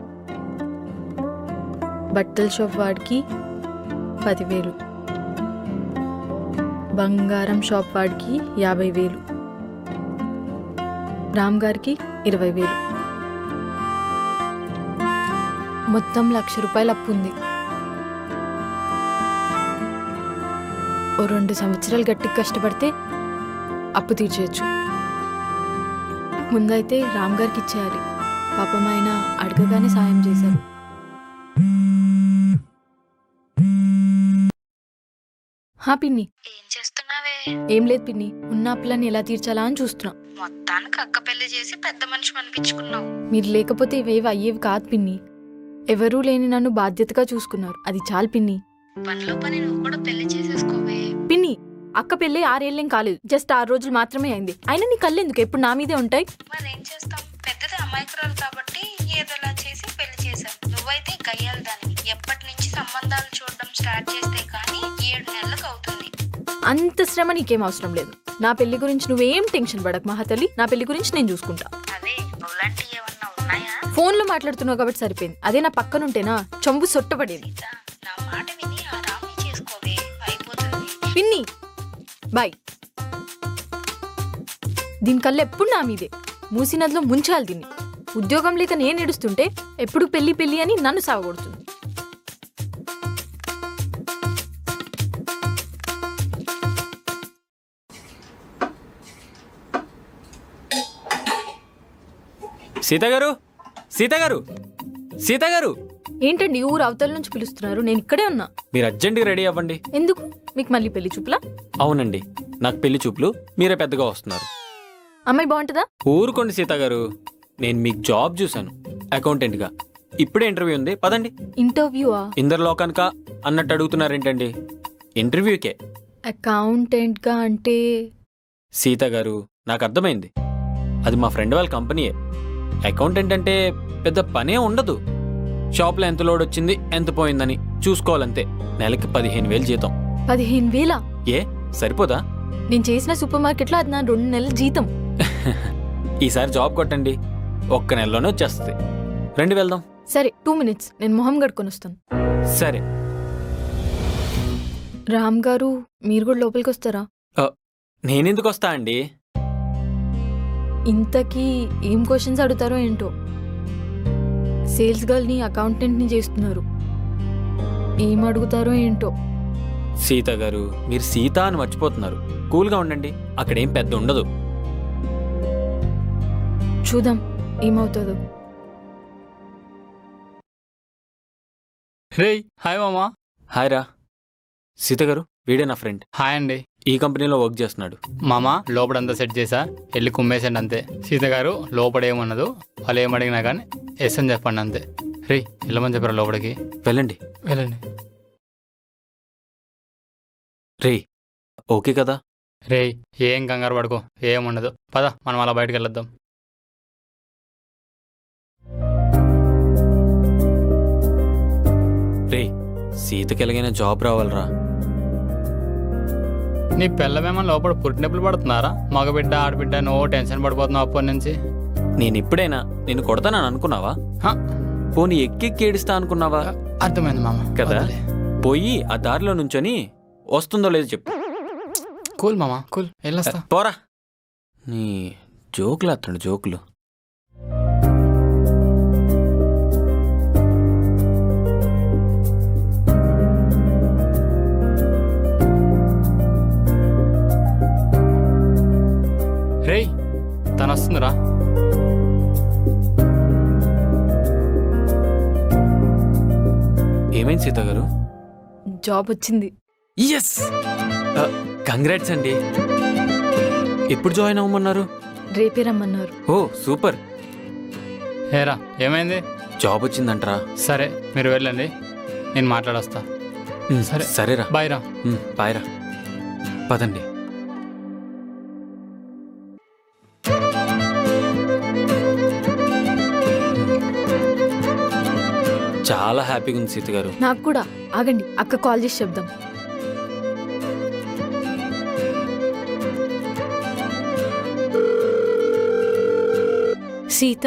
S1: బట్టల షాప్ వాడికి 10,000, బంగారం షాప్ వాడికి 50,000, రామ్ గారికి 20,000. మొత్తం 1,00,000 రూపాయలు అప్పు ఉంది. ఓ 2 సంవత్సరాలు గట్టిగా కష్టపడితే అప్పు తీర్చేయచ్చు. ముందైతే రామ్ గారికి ఇచ్చేయాలి. పాపం ఆయన అడగగానే సాయం చేశారు. హా పిన్ని.
S12: ఏం చేస్తున్నావే?
S1: ఏం లేదు పిన్ని, ఉన్న అప్పులని ఎలా తీర్చాలా అని చూస్తున్నా.
S12: మొత్తానికి అక్క పెళ్లి చేసి పెద్ద మనిషి అనిపించుకున్నావు.
S1: మీరు లేకపోతే ఇవేవి అయ్యేవి కాదు పిన్ని. ఎవరూ లేని నన్ను బాధ్యతగా చూసుకున్నారు, అది చాలు పిన్ని.
S12: పనిలో పని నువ్వు కూడా పెళ్లి చేసేసుకోవే.
S1: పిన్ని, అక్క పెళ్ళి 6 ఏళ్ళేం కాలేదు, జస్ట్ 6 రోజులు మాత్రమే అయింది. అయినా నీ కళ్ళు ఎందుకు ఎప్పుడు నా మీదే ఉంటాయి?
S12: మరేం చేస్తాం, పెద్దది అమాయకురాలు కాబట్టి ఏదోలా చేసి పెళ్లి చేశావు. నువ్వైతే గయ్యాలి దానివి. ఎప్పటి నుంచి సంబంధాలు చూడడం స్టార్ట్ చేస్తే కానీ 7 నెలలకు అవుతుంది.
S1: అంత శ్రమ నీకేం అవసరం లేదు. నా పెళ్లి గురించి నువ్వేం టెన్షన్ పడకు మహాతల్లి, నా పెళ్లి గురించి నేను చూసుకుంటా.
S12: అదే నువ్వులాంటివి ఏమన్నా ఉన్నాయా?
S1: ఫోన్లో మాట్లాడుతున్నావు కాబట్టి సరిపోయింది. అదే నా పక్కనుంటేనా చంబు సొట్టపడేది.
S12: నా మాట విని ఆ రామ్ని చేసుకోవే, అయిపోతుంది.
S1: పిన్ని బాయ్. దీనికల్లా ఎప్పుడు నా మీదే. మూసి నదిలో ముంచాలి దీన్ని. ఉద్యోగం లేక నేను ఏడుస్తుంటే ఎప్పుడు పెళ్లి పెళ్లి అని నన్ను సాగొడుతుంది.
S9: సీత గారు, సీత గారు, సీత గారు.
S1: ఏంటండి ఊరు అవతల నుంచి పిలుస్తున్నారు? నేను ఇక్కడే ఉన్నా.
S9: మీరు అర్జెంట్గా రెడీ అవ్వండి.
S1: ఎందుకు? మీకు మళ్ళీ పెళ్లి చూపులా?
S9: అవునండి, నాకు పెళ్లి చూపులు, మీరే పెద్దగా వస్తున్నారు.
S1: అమ్మాయి బాగుంటుందా?
S9: ఊరుకోండి సీత గారు, నేను మీకు జాబ్ చూశాను అకౌంటెంట్గా. ఇప్పుడే ఇంటర్వ్యూ ఉంది, పదండి.
S1: ఇంటర్వ్యూవా?
S9: ఇందరు లోకానికా అన్నట్టు అడుగుతున్నారేంటండి? ఇంటర్వ్యూకే.
S1: అకౌంటెంట్గా అంటే?
S9: సీత గారు, నాకు అర్థమైంది. అది మా ఫ్రెండ్ వాళ్ళ కంపెనీయే. అకౌంటెంట్ అంటే పెద్ద పనే ఉండదు. షాప్లో ఎంత లోడ్ వచ్చింది, ఎంత పోయిందని చూసుకోవాలంతే. నెలకి 15,000 జీతం.
S1: 15,000?
S9: ఏ సరిపోదా?
S1: నేను చేసిన సూపర్ మార్కెట్లో అది నా 2 నెలల జీతం.
S9: ఈసారి జాబ్ కొట్టండి, 1 నెలలోనే వచ్చేస్తుంది. రండి వెళ్దాం.
S1: సరే, 2 minutes, నేను మొహం కడుక్కొని వస్తాను.
S9: సరే.
S1: రామ్ గారు, మీరు కూడా లోపలికి వస్తారా?
S9: నేనెందుకు వస్తా అండి?
S1: ఇంతకీ ఏం క్వశ్చన్స్ అడుగుతారో ఏంటో. సేల్స్ గర్ల్ని అకౌంటెంట్ని చేస్తున్నారు. ఏం అడుగుతారో ఏంటో.
S9: సీత గారు, మీరు సీత అని మర్చిపోతున్నారు. కూల్గా ఉండండి, అక్కడేం పెద్ద ఉండదు.
S1: చూద్దాం ఏమవుతుందో.
S6: రే హాయ్ మామా.
S9: హాయ్ రా. సీత గారు, వీడే నా ఫ్రెండ్.
S6: హాయ్ అండి.
S9: ఈ కంపెనీలో వర్క్ చేస్తున్నాడు.
S6: మామా లోపడంతా సెట్ చేసా, వెళ్ళి కుమ్మేసండి అంతే. సీత గారు లోపడేమన్నదు, వాళ్ళు ఏమడిగినా కానీ ఎస్ అని చెప్పండి అంతే. రే వెళ్ళమని చెప్పారా లోపలికి?
S9: వెళ్ళండి.
S6: వెళ్ళండి.
S9: రే ఓకే కదా?
S6: రే ఏం కంగారు పడుకో, ఏముండదు. పద మనం అలా బయటకు వెళ్ళొద్దాం.
S9: రే సీతకి ఎలాగైనా జాబ్ రావాలరా.
S6: నీ పిల్లమేమో లోపల పుట్టినప్పులు పడుతున్నారా? మగబిడ్డ ఆడబిడ్డ నో టెన్షన్ పడిపోతున్నావు అప్పటి నుంచి.
S9: నేను ఇప్పుడైనా నిన్ను కొడతానని అనుకున్నావా?
S6: హ,
S9: పోనీ ఎక్కెక్కి ఏడుస్తా అనుకున్నావా?
S6: అర్థమైంది మామ
S9: కదా.
S6: వదిలే.
S9: పోయి ఆ దారిలో నుంచొని వస్తుందో లేదో చెప్పు.
S6: కూల్ మామ కూల్, వెళ్ళొస్తా.
S9: పోరా. నీ జోకులు అత్తండి జోకులు.
S6: రేయ్ తను వస్తుందిరా.
S9: ఏమైంది సీత గారు?
S1: జాబ్ వచ్చింది.
S9: ఎస్, కంగ్రాట్స్ అండి. ఎప్పుడు జాయిన్ అవ్వమన్నారు?
S1: రేపే రమ్మన్నారు.
S9: ఓ సూపర్.
S6: ఏరా ఏమైంది?
S9: జాబ్ వచ్చిందంటరా.
S6: సరే మీరు వెళ్ళండి, నేను మాట్లాడొస్తా. సరే.
S9: సరేరా.
S6: బాయ్ రా.
S9: బాయ్ రా. పదండి. చాలా హ్యాపీగా ఉంది సీత గారు.
S1: నాకు కూడా. ఆగండి, అక్క కాల్ చేసి చెప్దాం. సీత.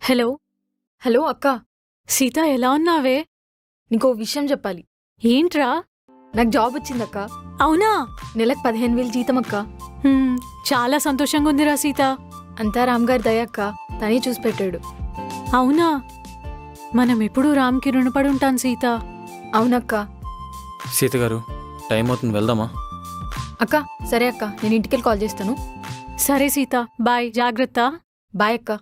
S1: హలో. హలో అక్క. సీత ఎలా ఉన్నావే? నీకో విషయం చెప్పాలి. ఏంట్రా? నాకు జాబ్ వచ్చిందక్క. అవునా? నెలకు 15,000 జీతం అక్క. చాలా సంతోషంగా ఉందిరా సీత. అంతా రామ్ గారి దయ అక్క, తనే చూసి పెట్టాడు. అవునా? మనం ఎప్పుడూ రామ్కి రుణపడి ఉంటాం సీత. అవునక్క.
S9: సీత గారు టైం అవుతుంది, వెళ్దామా?
S1: అక్క సరే అక్క, నేను ఇంటికెళ్ళి కాల్ చేస్తాను. సరే సీత, బాయ్, జాగ్రత్త. బాయ్ అక్క.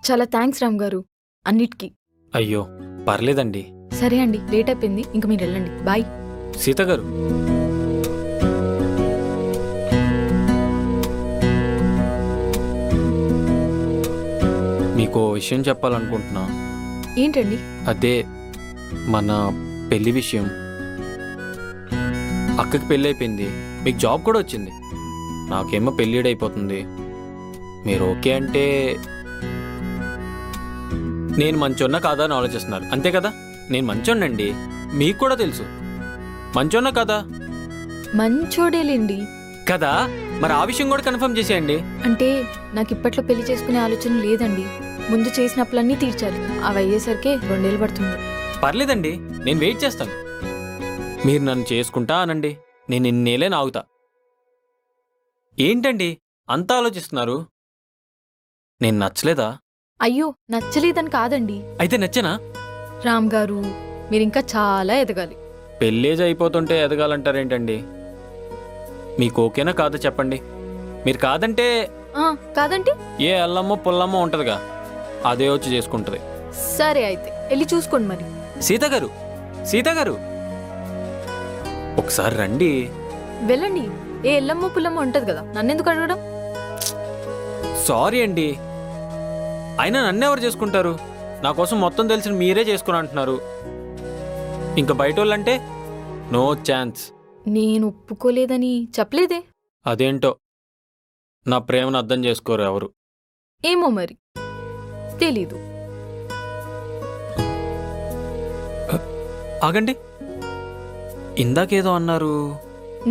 S1: చాలా థ్యాంక్స్ రామ్ గారు అన్నిటికీ.
S9: అయ్యో పర్లేదండి.
S1: సరే అండి, లేట్ అయిపోయింది, ఇంక మీరు వెళ్ళండి. బాయ్.
S9: సీత గారు, మీకు ఓ విషయం చెప్పాలనుకుంటున్నా.
S1: ఏంటండి?
S9: అదే మన పెళ్లి విషయం. అక్కకి పెళ్ళి అయిపోయింది, మీకు జాబ్ కూడా వచ్చింది, నాకేమో పెళ్ళిడైపోతుంది. మీరు ఓకే అంటే నేను మంచోన్నా కాదా అని ఆలోచిస్తున్నారు అంతే కదా? నేను మంచోన్నండి, మీకు కూడా తెలుసు. మంచోన్నా కాదా?
S1: మంచోడేలేండి.
S9: కదా, మరి ఆ విషయం కూడా కన్ఫర్మ్ చేసేయండి.
S1: అంటే నాకు ఇప్పట్లో పెళ్లి చేసుకునే ఆలోచన లేదండి. ముందు చేసిన అప్పులన్నీ తీర్చాలి, అవి అయ్యేసరికి 2 ఏళ్ళు పడుతుంది.
S9: పర్లేదండి, నేను వెయిట్ చేస్తాను. మీరు నన్ను చేసుకుంటా అనండి, నేను ఇన్నేళ్ళే ఆగుతా. ఏంటండి అంత ఆలోచిస్తున్నారు? నేను నచ్చలేదా?
S1: అయ్యో నచ్చలేదని కాదండి.
S9: అయితే నచ్చనా?
S1: రామ్ గారు మీరింకా చాలా ఎదగాలి.
S9: పెళ్ళేజ్ అయిపోతుంటే ఎదగాలంటారేంటండి? మీకు ఓకేనా కాదా చెప్పండి. మీరు కాదంటే
S1: కాదంటే
S9: ఏ అల్లమ్మో పుల్లమ్మో ఉంటుందిగా, అదే వచ్చి చేసుకుంటుంది.
S1: సరే అయితే వెళ్ళి చూసుకోండి మరి.
S9: సీత గారు, సీత గారు ఒకసారి రండి.
S1: వెళ్ళండి, ఏ ఎల్లమ్మో పుల్లమ్మో ఉంటది కదా, నన్నెందుకు అడగడం?
S9: సారీ అండి, అయినా నన్నెవరు చేసుకుంటారు? నా కోసం మొత్తం తెలిసిన మీరే చేసుకుని అంటున్నారు. ఇంకా బయట వాళ్ళంటే నో ఛాన్స్.
S1: నేను ఒప్పుకోలేదని చెప్పలేదే.
S9: అదేంటో నా ప్రేమను అర్థం చేసుకోరు ఎవరు.
S1: ఏమో మరి, తెలీదు.
S9: ఆగండి, ఇందాకేదో అన్నారు.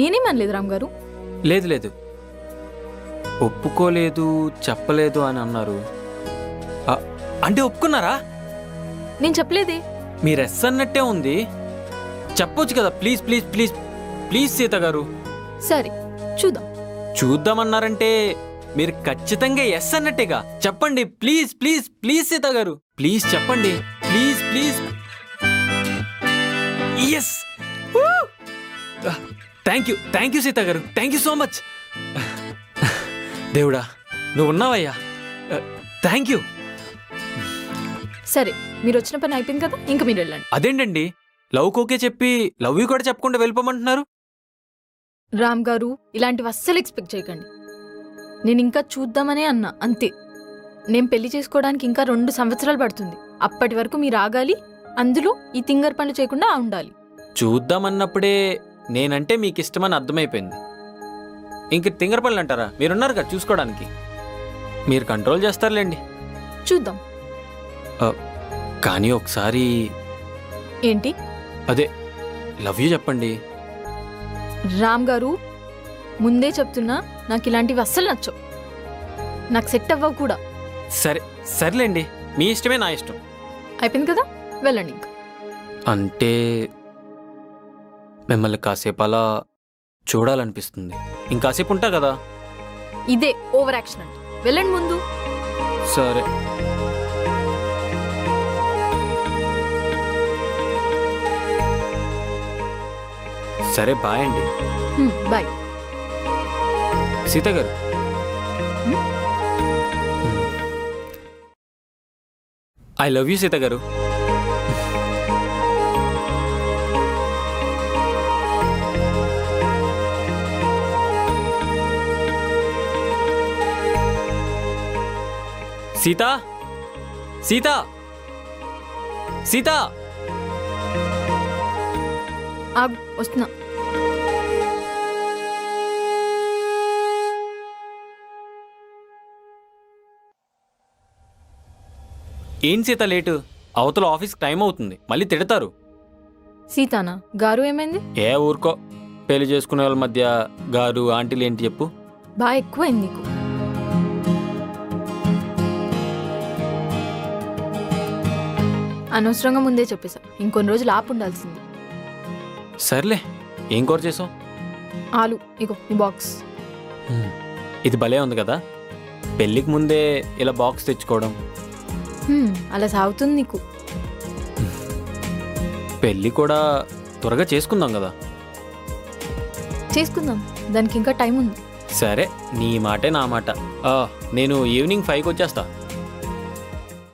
S1: నేనేమనలేదు రామ్ గారు.
S9: లేదు లేదు, ఒప్పుకోలేదు చెప్పలేదు అని అన్నారు. ఆ, అంటే ఒప్పుకున్నారా?
S1: నేను చెప్పలేదే.
S9: మీరు ఎస్ అన్నట్టే ఉంది. చెప్పొచ్చు కదా. Please please please please Sita గారు.
S1: సరే చూద్దాం.
S9: చూద్దామన్నారంటే మీరు ఖచ్చితంగా ఎస్ అన్నట్టేగా. చెప్పండి please please please Sita garu, please చెప్పండి. Please please. Yes. Thank you Sita garu, thank you so much. దేవుడా నువ్వు ఉన్నావయ్యా, థ్యాంక్ యూ.
S1: సరే మీరు వచ్చిన పని అయిపోయింది కదా, ఇంకా మీరు వెళ్ళండి.
S9: అదేంటండి లవ్ కోకే చెప్పి లవ్ యూ కూడా చెప్పకుండా వెళ్ళిపోమంటున్నారు?
S1: రామ్ గారు ఇలాంటివి అస్సలు ఎక్స్పెక్ట్ చేయకండి. నేను ఇంకా చూద్దామనే అన్నా, అంతే. నేను పెళ్లి చేసుకోవడానికి ఇంకా 2 సంవత్సరాలు పడుతుంది. అప్పటి వరకు మీరు ఆగాలి, అందులో ఈ తింగర్ పనులు చేయకుండా ఉండాలి.
S9: చూద్దామన్నప్పుడే నేనంటే మీకు ఇష్టమని అర్థమైపోయింది. ఇంక తింగర పనులు అంటారా? మీరున్నారు కదా చూసుకోవడానికి. మీరు కంట్రోల్ చేస్తారులేండి.
S1: చూద్దాం.
S9: కానీ ఒకసారి
S1: ఏంటి?
S9: అదే లవ్ యూ చెప్పండి.
S1: రామ్ గారు ముందే చెప్తున్నా, నాకు ఇలాంటివి అస్సలు నచ్చవు. నాకు సెట్ అవ్వవు కూడా.
S9: సరేలేండి, మీ ఇష్టమే నా ఇష్టం.
S1: అయిపోయింది కదా, వెళ్ళండి ఇంకా.
S9: అంటే మిమ్మల్ని కాసేపు అలా చూడాలనిపిస్తుంది. ఇంకాసేపు ఉంటా కదా.
S1: ఇదే ఓవర్ యాక్షన్ అంటే. వెళ్ళండి ముందు.
S9: సరే. సరే బాయ్ అండి.
S1: బాయ్
S9: సీత గారు. ఐ లవ్ యూ సీత గారు. సీత సీత సీత.
S1: వస్తున్నా.
S9: ఏంటి సీత లేటు? అవతల ఆఫీస్కి టైం అవుతుంది, మళ్ళీ తిడతారు.
S1: సీతానా గారు ఏమైంది?
S9: ఏ ఊరుకో, పెళ్లి చేసుకునే వాళ్ళ మధ్య గారు ఆంటీలు ఏంటి చెప్పు.
S1: బాగా ఎక్కువైంది నీకు. అనవసరంగా ముందే చెప్పేశా. ఇంకొన్ని రోజులు ఆపు ఉండాల్సింది.
S9: సర్లే, ఏం కూర చేసావు?
S1: ఆలు. ఇగో నీ బాక్స్.
S9: ఇది భలే ఉంది కదా, పెళ్ళికి ముందే ఇలా బాక్స్ తెచ్చుకోవడం.
S1: అలా సాగుతుంది నీకు.
S9: పెళ్ళి కూడా త్వరగా చేసుకుందాం కదా.
S1: చేసుకుందాం, దానికి ఇంకా టైం ఉంది.
S9: సరే, నీ మాటే నా మాట. నేను ఈవినింగ్ 5కి వచ్చేస్తా.